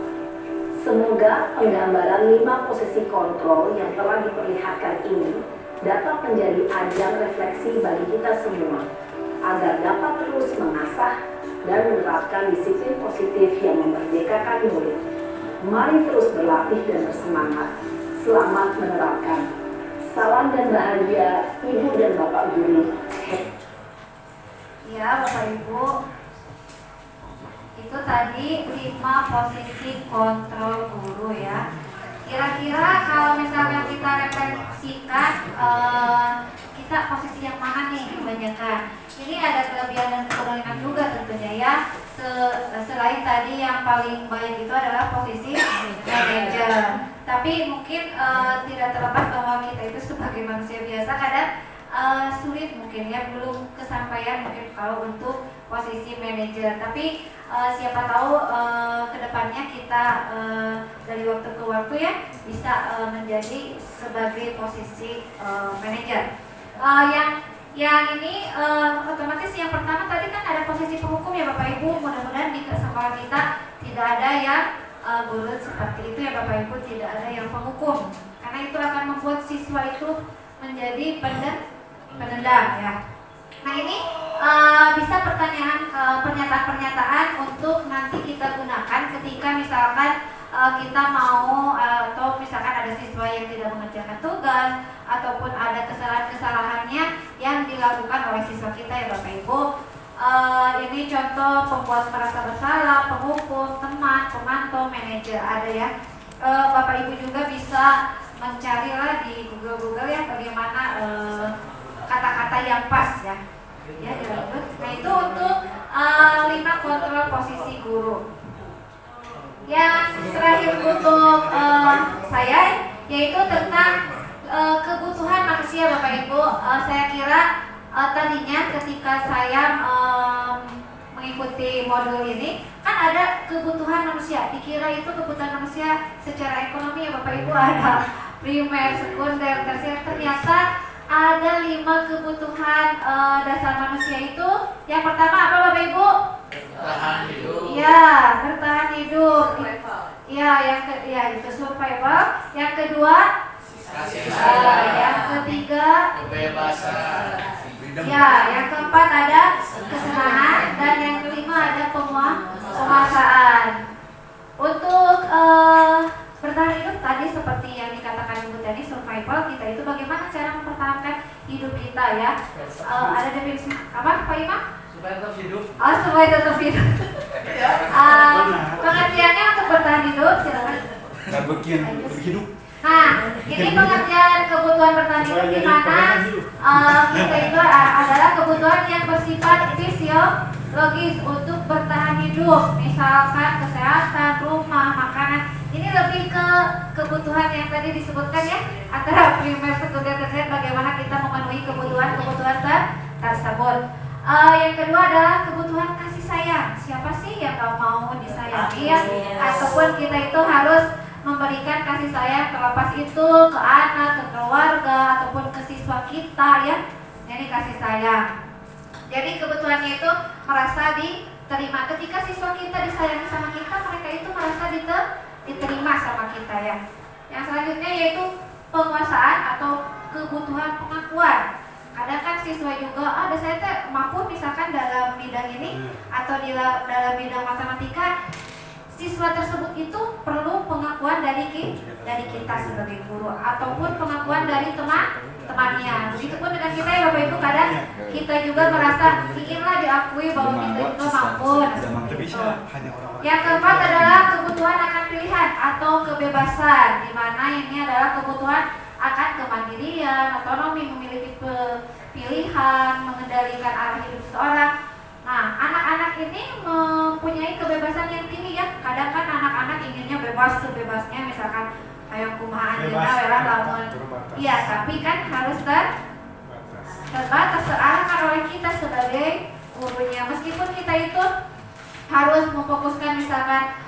Semoga penggambaran 5 posisi kontrol yang telah diperlihatkan ini dapat menjadi ajang refleksi bagi kita semua, agar dapat terus mengasah dan menerapkan disiplin positif yang memerdekakan murid. Mari terus berlatih dan bersemangat. Selamat menerapkan. Salam dan bahagia Ibu dan Bapak Guru. Ya, Bapak Ibu, itu tadi 5 posisi kontrol guru ya. Kira-kira kalau misalnya kita refleksikan, kita posisi yang mana nih kebanyakan? Ini ada kelebihan dan kekurangan juga tentunya ya. Selain tadi yang paling baik itu adalah posisi manajer. Tapi mungkin tidak terlepas bahwa kita itu sebagai manusia biasa kadang sulit mungkin ya, belum kesampaian mungkin kalau untuk posisi manajer. Tapi siapa tahu kedepannya kita dari waktu ke waktu ya bisa menjadi sebagai posisi manajer. Yang ini otomatis yang pertama tadi kan ada posisi penghukum ya Bapak Ibu. Mudah-mudahan di sekolah kita tidak ada yang guru seperti itu ya Bapak Ibu, tidak ada yang penghukum, karena itu akan membuat siswa itu menjadi penendang ya. Nah ini bisa pernyataan-pernyataan untuk nanti kita gunakan ketika misalkan kita mau atau misalkan ada siswa yang tidak mengerjakan tugas ataupun ada kesalahan-kesalahannya yang dilakukan oleh siswa kita ya Bapak Ibu. Ini contoh pembuat merasa bersalah, penghukum, teman, pemantau, manajer ada ya. Bapak Ibu juga bisa mencarilah di Google ya bagaimana kata-kata yang pas ya. Ya, diribut. Nah itu untuk 5 kontrol posisi guru. Yang terakhir untuk yaitu tentang kebutuhan manusia Bapak Ibu. Saya kira tadinya ketika saya mengikuti modul ini kan ada kebutuhan manusia, dikira itu kebutuhan manusia secara ekonomi ya Bapak Ibu, ada primer, sekunder, tersier. Ternyata ada 5 kebutuhan dasar manusia itu. Yang pertama apa Bapak Ibu? Bertahan hidup. Ya, bertahan hidup. Ya, itu survival. Yang kedua, Kasih sayang. yang ketiga, Kebebasan. ya, yang keempat ada kesenangan, dan yang kelima ada penguasaan. Untuk bertahan hidup tadi seperti yang dikatakan Ibu tadi, survival, kita itu bagaimana cara mempertahankan hidup kita ya. Ada definisi apa Pak Imam? Supaya tetap hidup. Supaya tetap hidup. Pengertiannya untuk bertahan hidup, silakan. hidup. Nah, ini pengertian kebutuhan bertahan hidup di mana kita itu adalah kebutuhan yang bersifat fisiologis untuk bertahan hidup. Misalkan kesehatan, rumah, makanan. Ini lebih ke kebutuhan yang tadi disebutkan ya, antara primer, sekunder, tersier, bagaimana kita memenuhi kebutuhan tersebut. Yang kedua adalah kebutuhan kasih sayang. Siapa sih yang gak mau disayangi ya? Ataupun kita itu harus memberikan kasih sayang, terlepas itu ke anak, ke keluarga, ataupun ke siswa kita ya. Jadi kasih sayang. Jadi kebutuhannya itu merasa diterima. Ketika siswa kita disayangi sama kita, mereka itu merasa diterima sama kita ya. Yang selanjutnya yaitu penguasaan atau kebutuhan pengakuan. Kadang kan siswa juga, ada saya teh mampu misalkan dalam bidang ini atau dalam bidang matematika, siswa tersebut itu perlu pengakuan dari kita sebagai guru ataupun pengakuan dari teman-temannya. Begitupun dengan kita ya Bapak Ibu, kadang kita juga merasa inginlah diakui bahwa kita itu mampu. Yang keempat adalah kebutuhan akan pilihan atau kebebasan, di mana ini adalah kebutuhan akan kemandirian, otonomi, memiliki pilihan, mengendalikan arah hidup seseorang. Nah, anak-anak ini mempunyai kebebasan yang tinggi ya. Kadang kan anak-anak inginnya bebas sebebasnya, misalkan kayak kumaha anjeunna wela lamun. Iya, tapi kan harus terbatas, terarahkan oleh kita sebagai gurunya. Meskipun kita itu harus memfokuskan misalkan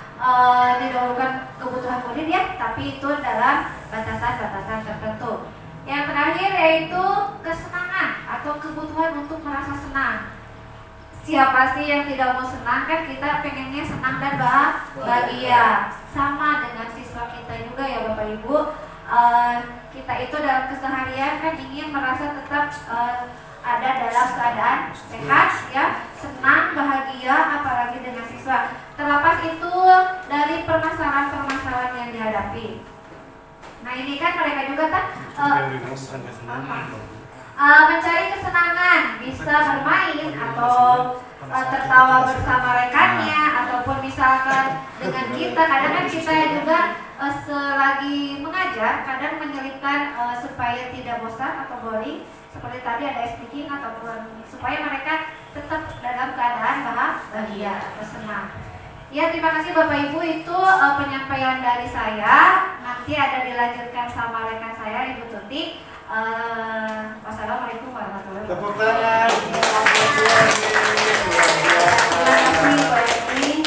didahulukan kebutuhan murid ya, tapi itu dalam batasan-batasan tertentu. Yang terakhir yaitu kesenangan atau kebutuhan untuk merasa senang. Siapa sih yang tidak mau senang? Kan kita pengennya senang dan bahagia. Sama dengan siswa kita juga ya Bapak Ibu. Kita itu dalam keseharian kan ingin merasa tetap ada dalam keadaan sehat ya, senang, bahagia, apalagi dengan siswa. Terlepas itu dari permasalahan-permasalahan yang dihadapi. Nah ini kan mereka juga kan mencari kesenangan, bisa bermain atau tertawa bersama rekannya, ataupun misalkan dengan kita. Kadang kan kita juga selagi mengajar, kadang menyelipkan supaya tidak bosan atau boring. Seperti tadi ada speaking ataupun supaya mereka tetap dalam keadaan bahagia atau senang. Ya, terima kasih Bapak Ibu, itu penyampaian dari saya. Nanti ada dilanjutkan sama rekan saya Ibu Tuti. Wassalamualaikum warahmatullahi wabarakatuh. Tepuk tangan. Terima kasih Pak Edi.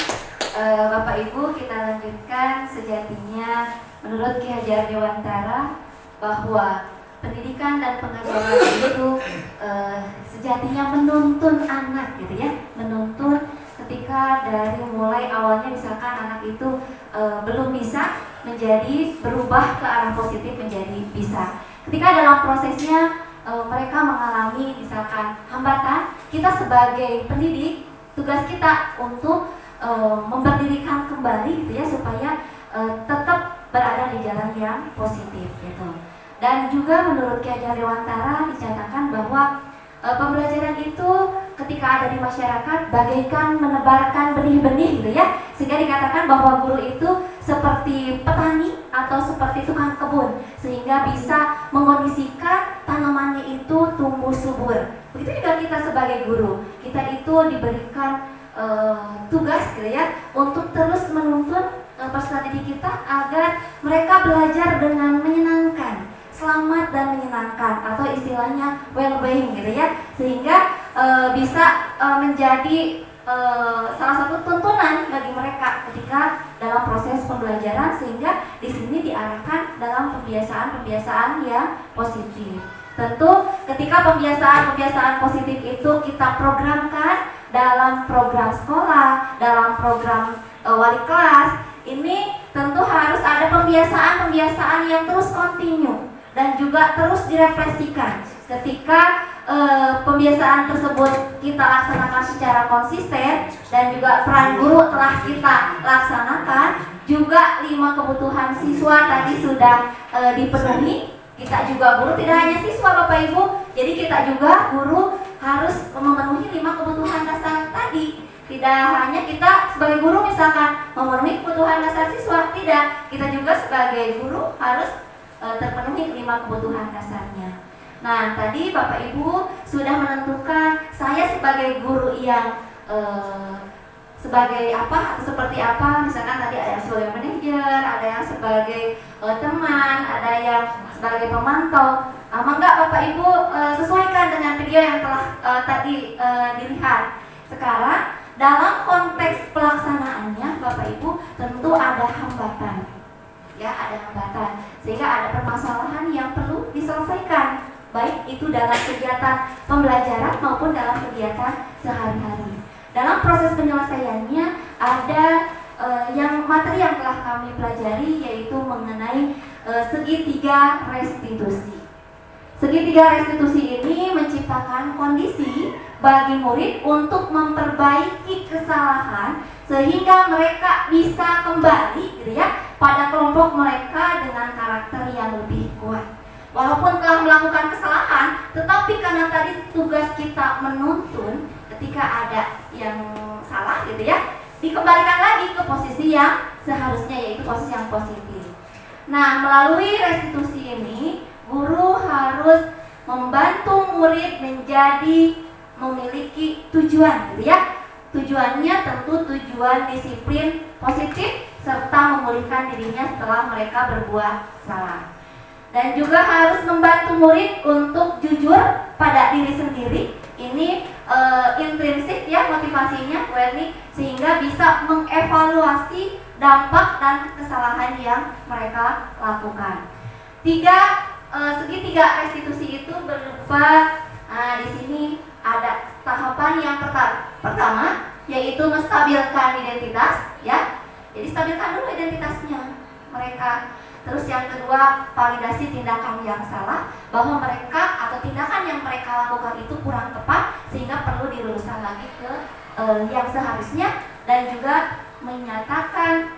Bapak Ibu, kita lanjutkan. Sejatinya menurut Ki Hajar Dewantara bahwa pendidikan dan pengajaran itu sejatinya menuntun anak gitu ya, menuntun ketika dari mulai awalnya misalkan anak itu belum bisa menjadi berubah ke arah positif menjadi bisa. Ketika dalam prosesnya mereka mengalami misalkan hambatan, kita sebagai pendidik tugas kita untuk memberdirikan kembali gitu ya, supaya tetap berada di jalan yang positif gitu. Dan juga menurut Ki Hajar Dewantara dicatatkan bahwa pembelajaran itu ketika ada di masyarakat bagaikan menebarkan benih-benih gitu ya, sehingga dikatakan bahwa guru itu seperti petani atau seperti tukang kebun, sehingga bisa mengondisikan tanamannya itu tumbuh subur. Begitu juga kita sebagai guru, kita itu diberikan tugas gitu ya, untuk terus menuntun peserta didik kita agar mereka belajar dengan menyenangkan, selamat dan menyenangkan, atau istilahnya well-being gitu ya, sehingga bisa menjadi salah satu tuntunan bagi mereka ketika dalam proses pembelajaran, sehingga di sini diarahkan dalam pembiasaan yang positif. Tentu ketika pembiasaan positif itu kita programkan dalam program sekolah, dalam program wali kelas, ini tentu harus ada pembiasaan yang terus kontinu dan juga terus direfleksikan. Ketika pembiasaan tersebut kita laksanakan secara konsisten dan juga peran guru telah kita laksanakan, juga 5 kebutuhan siswa tadi sudah dipenuhi. Kita juga guru, tidak hanya siswa Bapak Ibu, jadi kita juga guru harus memenuhi 5 kebutuhan dasar tadi. Tidak hanya kita sebagai guru misalkan memenuhi kebutuhan dasar siswa, tidak, kita juga sebagai guru harus terpenuhi 5 kebutuhan dasarnya. Nah, tadi Bapak Ibu sudah menentukan saya sebagai guru yang sebagai apa atau seperti apa. Misalkan tadi ada yang sebagai manajer, ada yang sebagai teman, ada yang sebagai pemantau. Mangga Bapak Ibu sesuaikan dengan video yang telah tadi dilihat. Sekarang dalam konteks pelaksanaannya Bapak Ibu tentu ada hambatan. Ya, ada hambatan, sehingga ada permasalahan yang perlu diselesaikan, baik itu dalam kegiatan pembelajaran maupun dalam kegiatan sehari-hari. Dalam proses penyelesaiannya ada materi yang telah kami pelajari, yaitu mengenai segitiga restitusi. Segitiga restitusi ini menciptakan kondisi bagi murid untuk memperbaiki kesalahan sehingga mereka bisa kembali gitu ya pada kelompok mereka dengan karakter yang lebih kuat. Walaupun telah melakukan kesalahan, tetapi karena tadi tugas kita menuntun, ketika ada yang salah gitu ya, dikembalikan lagi ke posisi yang seharusnya, yaitu posisi yang positif. Nah, melalui restitusi ini, guru harus membantu murid menjadi memiliki tujuan gitu ya. Tujuannya tentu tujuan disiplin positif serta memulihkan dirinya setelah mereka berbuat salah. Dan juga harus membantu murid untuk jujur pada diri sendiri. Ini intrinsik ya motivasinya, sehingga bisa mengevaluasi dampak dan kesalahan yang mereka lakukan. Segitiga restitusi itu berupa di sini ada tahapan yang pertama, yaitu menstabilkan identitas ya. Jadi stabilkan dulu identitasnya mereka. Terus yang kedua, validasi tindakan yang salah, bahwa mereka atau tindakan yang mereka lakukan itu kurang tepat sehingga perlu diluruskan lagi ke yang seharusnya, dan juga menanyakan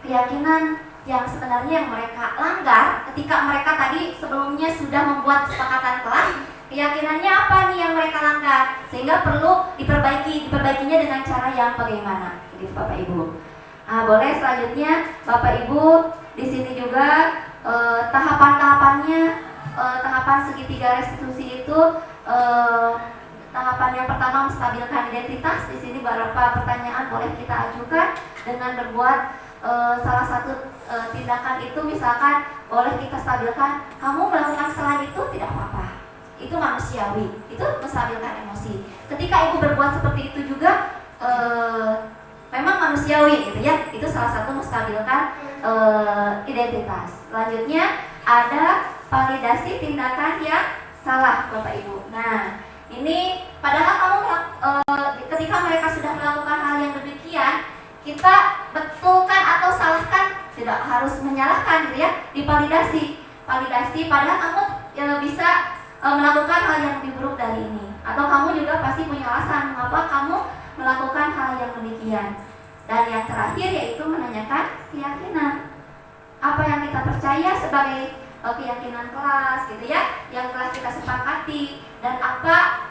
keyakinan yang sebenarnya yang mereka langgar ketika mereka tadi sebelumnya sudah membuat kesepakatan kelas. Keyakinannya apa nih yang mereka langgar, sehingga perlu diperbaikinya dengan cara yang bagaimana, gitu Bapak Ibu. Boleh selanjutnya Bapak Ibu di sini juga tahapan-tahapannya, tahapan segitiga restitusi itu tahapan yang pertama menstabilkan identitas. Di sini beberapa pertanyaan boleh kita ajukan dengan berbuat salah satu tindakan itu, misalkan boleh kita stabilkan, kamu melakukan kesalahan itu tidak apa-apa, itu manusiawi, itu menstabilkan emosi. Ketika ibu berbuat seperti itu juga memang manusiawi gitu ya, itu salah satu menstabilkan identitas. Selanjutnya ada validasi tindakan yang salah Bapak Ibu. Nah, ini padahal kamu ketika mereka sudah melakukan hal yang demikian, kita betulkan atau salahkan, tidak harus menyalahkan gitu ya, divalidasi. Padahal kamu bisa melakukan hal yang lebih buruk dari ini, atau kamu juga pasti punya alasan mengapa kamu melakukan hal yang demikian. Dan yang terakhir yaitu menanyakan keyakinan. Apa yang kita percaya sebagai keyakinan kelas gitu ya, yang telah kita sepakati, dan apa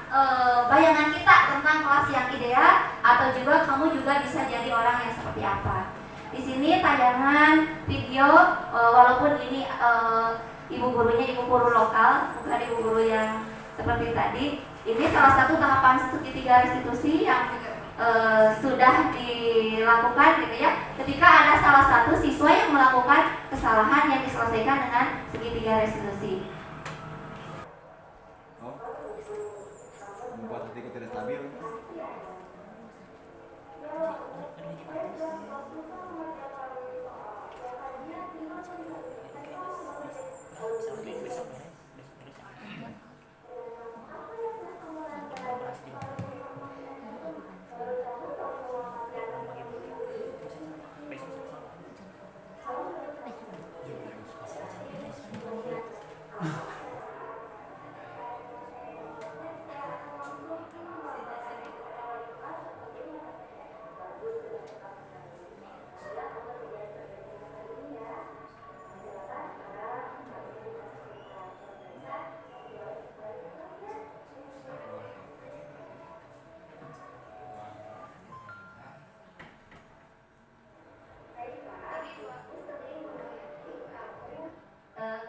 bayangan kita tentang kelas yang ideal, atau juga kamu juga bisa jadi orang yang seperti apa. Di sini tayangan video, walaupun ini ibu gurunya ibu guru lokal, bukan ibu guru yang seperti tadi. Ini salah satu tahapan segitiga restitusi yang sudah dilakukan gitu ya. Ketika ada salah satu siswa yang melakukan kesalahan yang diselesaikan dengan segitiga restitusi. Membuat hatiku tidak stabil.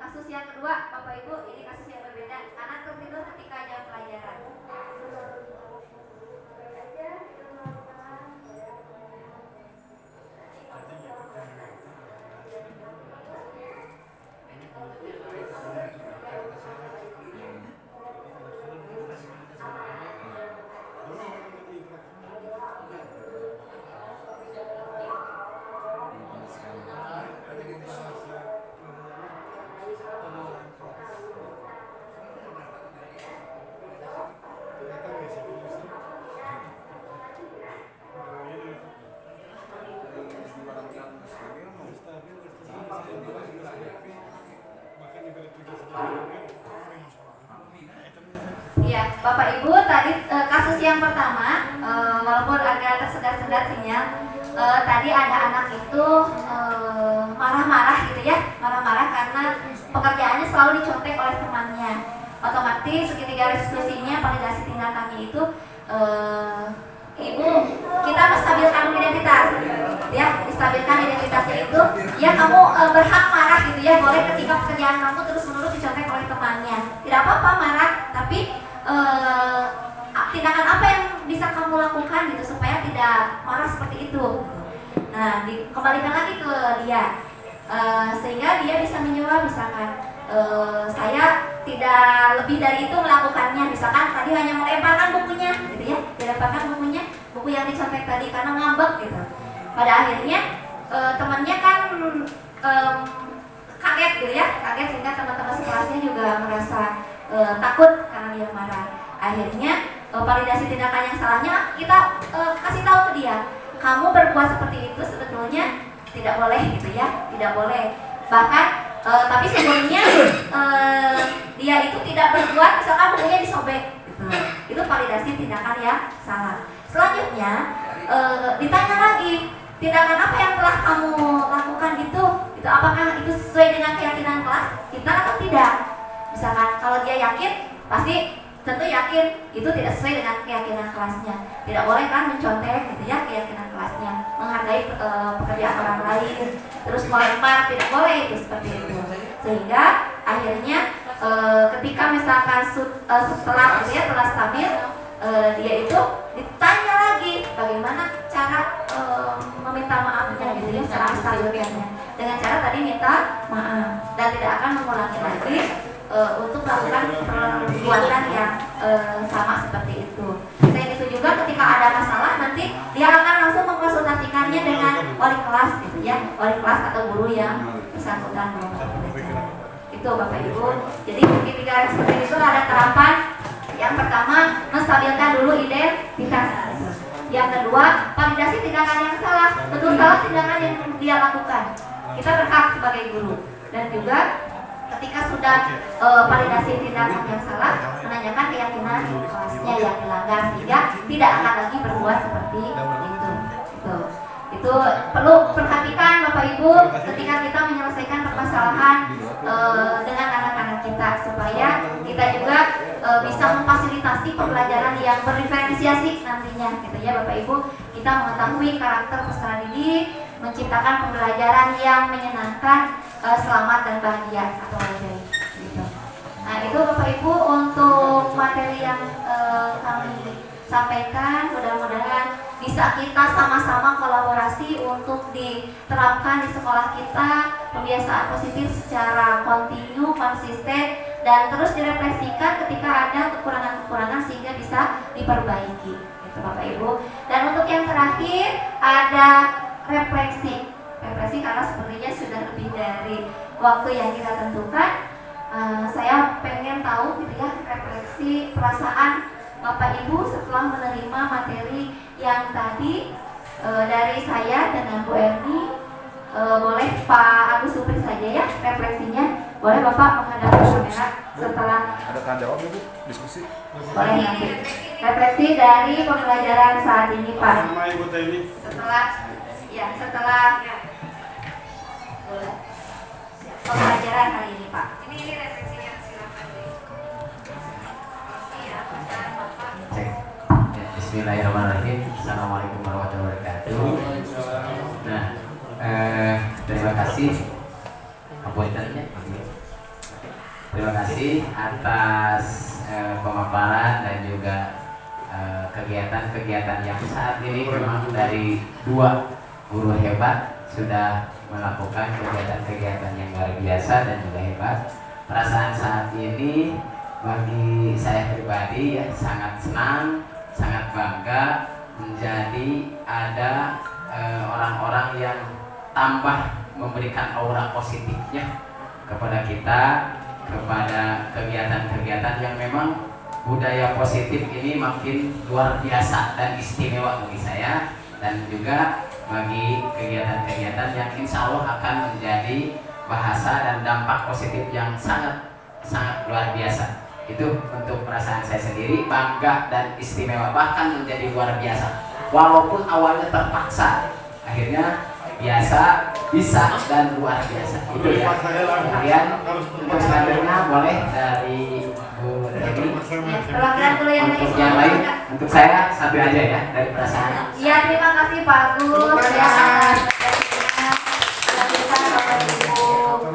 Kasus yang kedua, Bapak Ibu, ini kasus yang berbeda. Anak tertidur ketika jam pelajaran. Iya, Bapak Ibu, tadi kasus yang pertama, walaupun agak tersendat-sendat sinyal, tadi ada anak itu marah-marah gitu ya, marah-marah karena pekerjaannya selalu dicontek oleh temannya. Otomatis segitiga restitusinya, validasi tindakannya itu, Ibu, kita menstabilkan identitas, ya, distabilkan identitasnya itu, ya kamu berhak marah gitu ya, boleh ketika pekerjaan kamu terus-menerus dicontek oleh temannya, tidak apa-apa marah, tapi tindakan apa yang bisa kamu lakukan gitu supaya tidak marah seperti itu. Nah, dikembalikan lagi ke dia, sehingga dia bisa menjawab, misalkan saya tidak lebih dari itu melakukannya, misalkan tadi hanya melemparkan bukunya gitu ya, dilemparkan bukunya, buku yang dicontek tadi karena ngambek gitu. Pada akhirnya temannya kan kaget gitu ya, kaget, sehingga teman-teman sekelasnya juga merasa takut karena dia marah. Akhirnya validasi tindakan yang salahnya kita kasih tahu ke dia, kamu berbuat seperti itu sebetulnya tidak boleh gitu ya, tidak boleh. Bahkan tapi sebelumnya dia itu tidak berbuat, misalkan bukunya disobek gitu. Itu validasi tindakan yang salah. Selanjutnya ditanya lagi, tindakan apa yang telah kamu lakukan itu apakah itu sesuai dengan keyakinan kelas kita atau tidak? Misalkan kalau dia yakin, pasti tentu yakin itu tidak sesuai dengan keyakinan kelasnya. Tidak boleh kan mencontek gitu ya keyakinan kelasnya, menghargai pekerjaan orang lain, terus melempar, tidak boleh itu seperti itu. Sehingga akhirnya ketika misalkan setelah gitu ya, setelah stabil, dia itu ditanya lagi bagaimana cara meminta maafnya gitu ya, cara menstabilkannya, dengan cara tadi minta maaf dan tidak akan mengulangi lagi untuk melakukan perbuatan yang sama seperti itu. Selain itu juga ketika ada masalah nanti dia akan langsung mengkonsultasikannya dengan wali kelas gitu ya, wali kelas atau guru yang bersangkutan. Itu Bapak Ibu. Jadi ketika seperti itu ada tahapan. Yang pertama, menstabilkan dulu identitas. Yang kedua, validasi tindakan yang salah, betul salah tindakan yang dia lakukan. Kita berhak sebagai guru. Dan juga ketika sudah validasi tindakan yang salah, menanyakan keyakinan kelasnya yang dilanggar sehingga tidak akan lagi berbuat seperti itu. Itu perlu perhatikan Bapak Ibu ketika kita menyelesaikan permasalahan dengan anak-anak kita, supaya kita juga bisa memfasilitasi pembelajaran yang berdiferensiasi nantinya gitu ya Bapak Ibu. Kita mengetahui karakter peserta didik, menciptakan pembelajaran yang menyenangkan, selamat dan bahagia atau bahagia gitu. Nah itu Bapak Ibu untuk materi yang kami sampaikan, mudah-mudahan bisa kita sama-sama kolaborasi untuk diterapkan di sekolah kita, pembiasaan positif secara kontinu, konsisten, dan terus direfleksikan ketika ada kekurangan-kekurangan sehingga bisa diperbaiki, gitu Bapak Ibu. Dan untuk yang terakhir ada refleksi karena sepertinya sudah lebih dari waktu yang kita tentukan. Saya pengen tahu gitu ya, refleksi perasaan Bapak Ibu setelah menerima materi yang tadi dari saya dengan Bu Erni. Boleh Pak Agus Supri saja ya refleksinya. Boleh Bapak menghadap ke kamera setelah Ada tanya jawab Bu, diskusi. boleh nanti. Refleksi dari pembelajaran saat ini Pak. Sama Ibu Teni. Setelah pembelajaran hari ini Pak. Ini refleksinya, silakan. Cek. Ya, Bismillahirrahmanirrahim. Assalamualaikum warahmatullahi wabarakatuh. Nah, terima kasih. Terima kasih atas pemaparan dan juga kegiatan-kegiatan yang saat ini memang dari dua guru hebat sudah melakukan kegiatan-kegiatan yang luar biasa dan juga hebat. Perasaan saat ini bagi saya pribadi ya sangat senang, sangat bangga menjadi ada orang-orang yang tambah memberikan aura positifnya kepada kita, kepada kegiatan-kegiatan yang memang budaya positif ini makin luar biasa dan istimewa bagi saya, dan juga bagi kegiatan-kegiatan yang insya Allah akan menjadi bahasa dan dampak positif yang sangat luar biasa. Itu untuk perasaan saya sendiri, bangga dan istimewa, bahkan menjadi luar biasa. Walaupun awalnya terpaksa, akhirnya biasa, bisa, dan luar biasa. Itu ya. Kemudian untuk selanjutnya boleh dari Bu Dewi. Untuk yang lain, untuk saya satu aja ya dari perasaan. Iya, terima kasih Pak Agus ya. Selanjutnya Bapak Ibu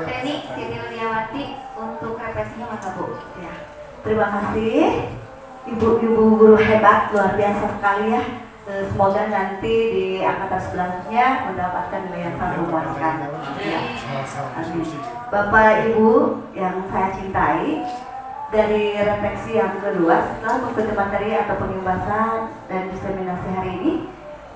Teni Siti Liawati untuk refleksinya maka Bu. Ya. Terima kasih ibu-ibu guru hebat, luar biasa sekali ya. Semoga nanti di angkatan selanjutnya mendapatkan nilai yang sangat memuaskan. Ya. Bapak Ibu yang saya cintai, dari refleksi yang kedua setelah mengikuti materi atau pembahasan dan diseminasi hari ini,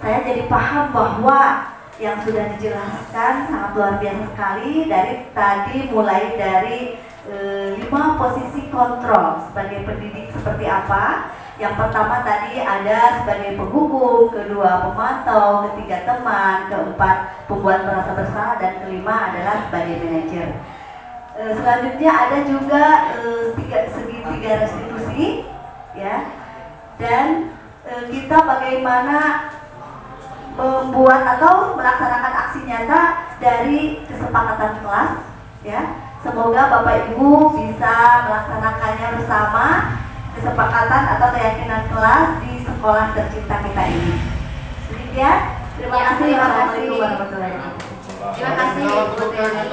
saya jadi paham bahwa yang sudah dijelaskan sangat luar biasa sekali dari tadi, mulai dari 5 posisi kontrol sebagai pendidik seperti apa. Yang pertama tadi ada sebagai penghukum, kedua pemantau, ketiga teman, keempat pembuat merasa bersalah, dan kelima adalah sebagai manajer. Selanjutnya ada juga tiga restitusi, ya. Dan kita bagaimana membuat atau melaksanakan aksi nyata dari kesepakatan kelas, ya. Semoga Bapak Ibu bisa melaksanakannya bersama, kesepakatan atau keyakinan kelas di sekolah tercinta kita ini. Demikian, terima kasih. Assalamualaikum warahmatullahi wabarakatuh. Terima kasih Bu Teni.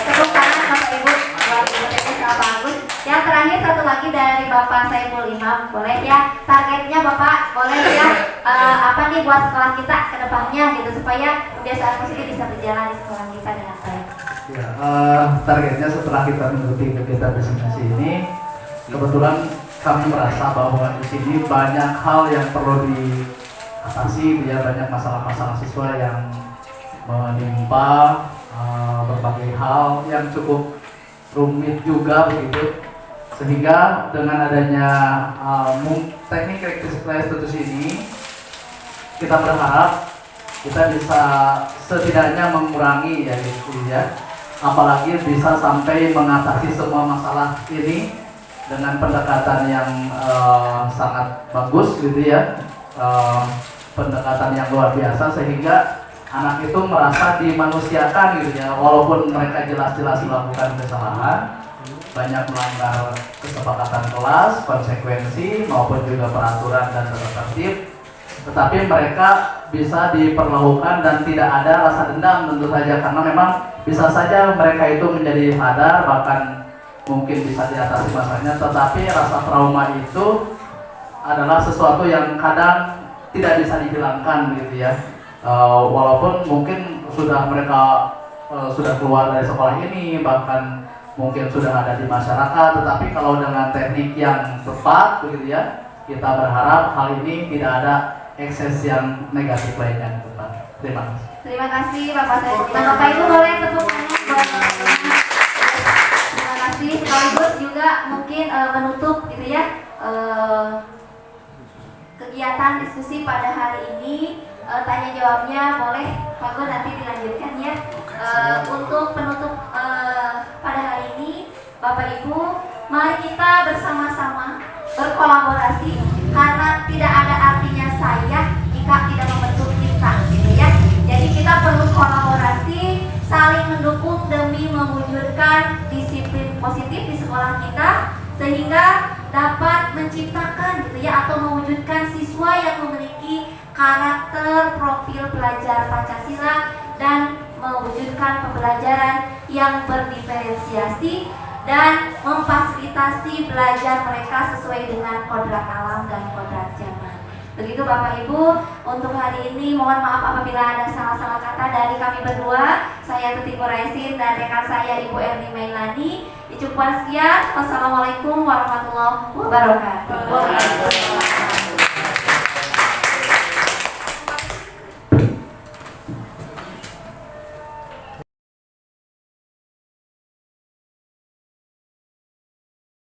Tepuk tangan Bapak Ibu buat Bu Teni sama Pak Agus. Yang terakhir satu lagi dari Bapak Saiful Imam, boleh ya targetnya Bapak, boleh ya apa nih buat sekolah kita ke depannya gitu supaya kebiasaan positif bisa berjalan di sekolah kita dengan baik. Ya, targetnya setelah kita mengikuti kegiatan presentasi ini, kebetulan kami merasa bahwa di sini banyak hal yang perlu diatasi, ya, banyak masalah-masalah siswa yang menimpa, berbagai hal yang cukup rumit juga begitu, sehingga dengan adanya teknik restitusi ini kita berharap kita bisa setidaknya mengurangi ya gitu ya, apalagi bisa sampai mengatasi semua masalah ini dengan pendekatan yang sangat bagus gitu ya, pendekatan yang luar biasa, sehingga anak itu merasa dimanusiakan gitu ya, walaupun mereka jelas-jelas melakukan kesalahan, banyak melanggar kesepakatan kelas, konsekuensi maupun juga peraturan dan tata tertib, tetapi mereka bisa diperlakukan dan tidak ada rasa dendam tentu saja, karena memang bisa saja mereka itu menjadi sadar, bahkan mungkin bisa diatasi masalahnya, tetapi rasa trauma itu adalah sesuatu yang kadang tidak bisa dihilangkan gitu ya. Walaupun mungkin mereka sudah keluar dari sekolah ini, bahkan mungkin sudah ada di masyarakat, tetapi kalau dengan teknik yang tepat begitu ya, kita berharap hal ini tidak ada ekses yang negatif lainnya. Terima kasih. Terima kasih Bapak Saifullah. Bapak Ibu boleh tepuk tangan buat Bapak. Terima kasih. Sekaligus juga mungkin menutup gitu ya kegiatan diskusi pada hari ini. Tanya jawabnya boleh Pak Gun nanti dilanjutkan ya. Untuk penutup pada hari ini, Bapak Ibu, mari kita bersama-sama berkolaborasi karena tidak ada artinya saya jika tidak membentuk kita, gitu ya. Jadi kita perlu kolaborasi, saling mendukung demi mewujudkan disiplin positif di sekolah kita sehingga dapat menciptakan gitu ya atau mewujudkan siswa yang memiliki karakter profil pelajar Pancasila dan mewujudkan pembelajaran yang berdiferensiasi dan memfasilitasi belajar mereka sesuai dengan kodrat alam dan kodrat zaman. Begitu Bapak Ibu, untuk hari ini mohon maaf apabila ada salah-salah kata dari kami berdua. Saya Tuti Quraisin dan rekan saya Ibu Erni Mailani. Cukup sekian. Wassalamualaikum warahmatullahi wabarakatuh.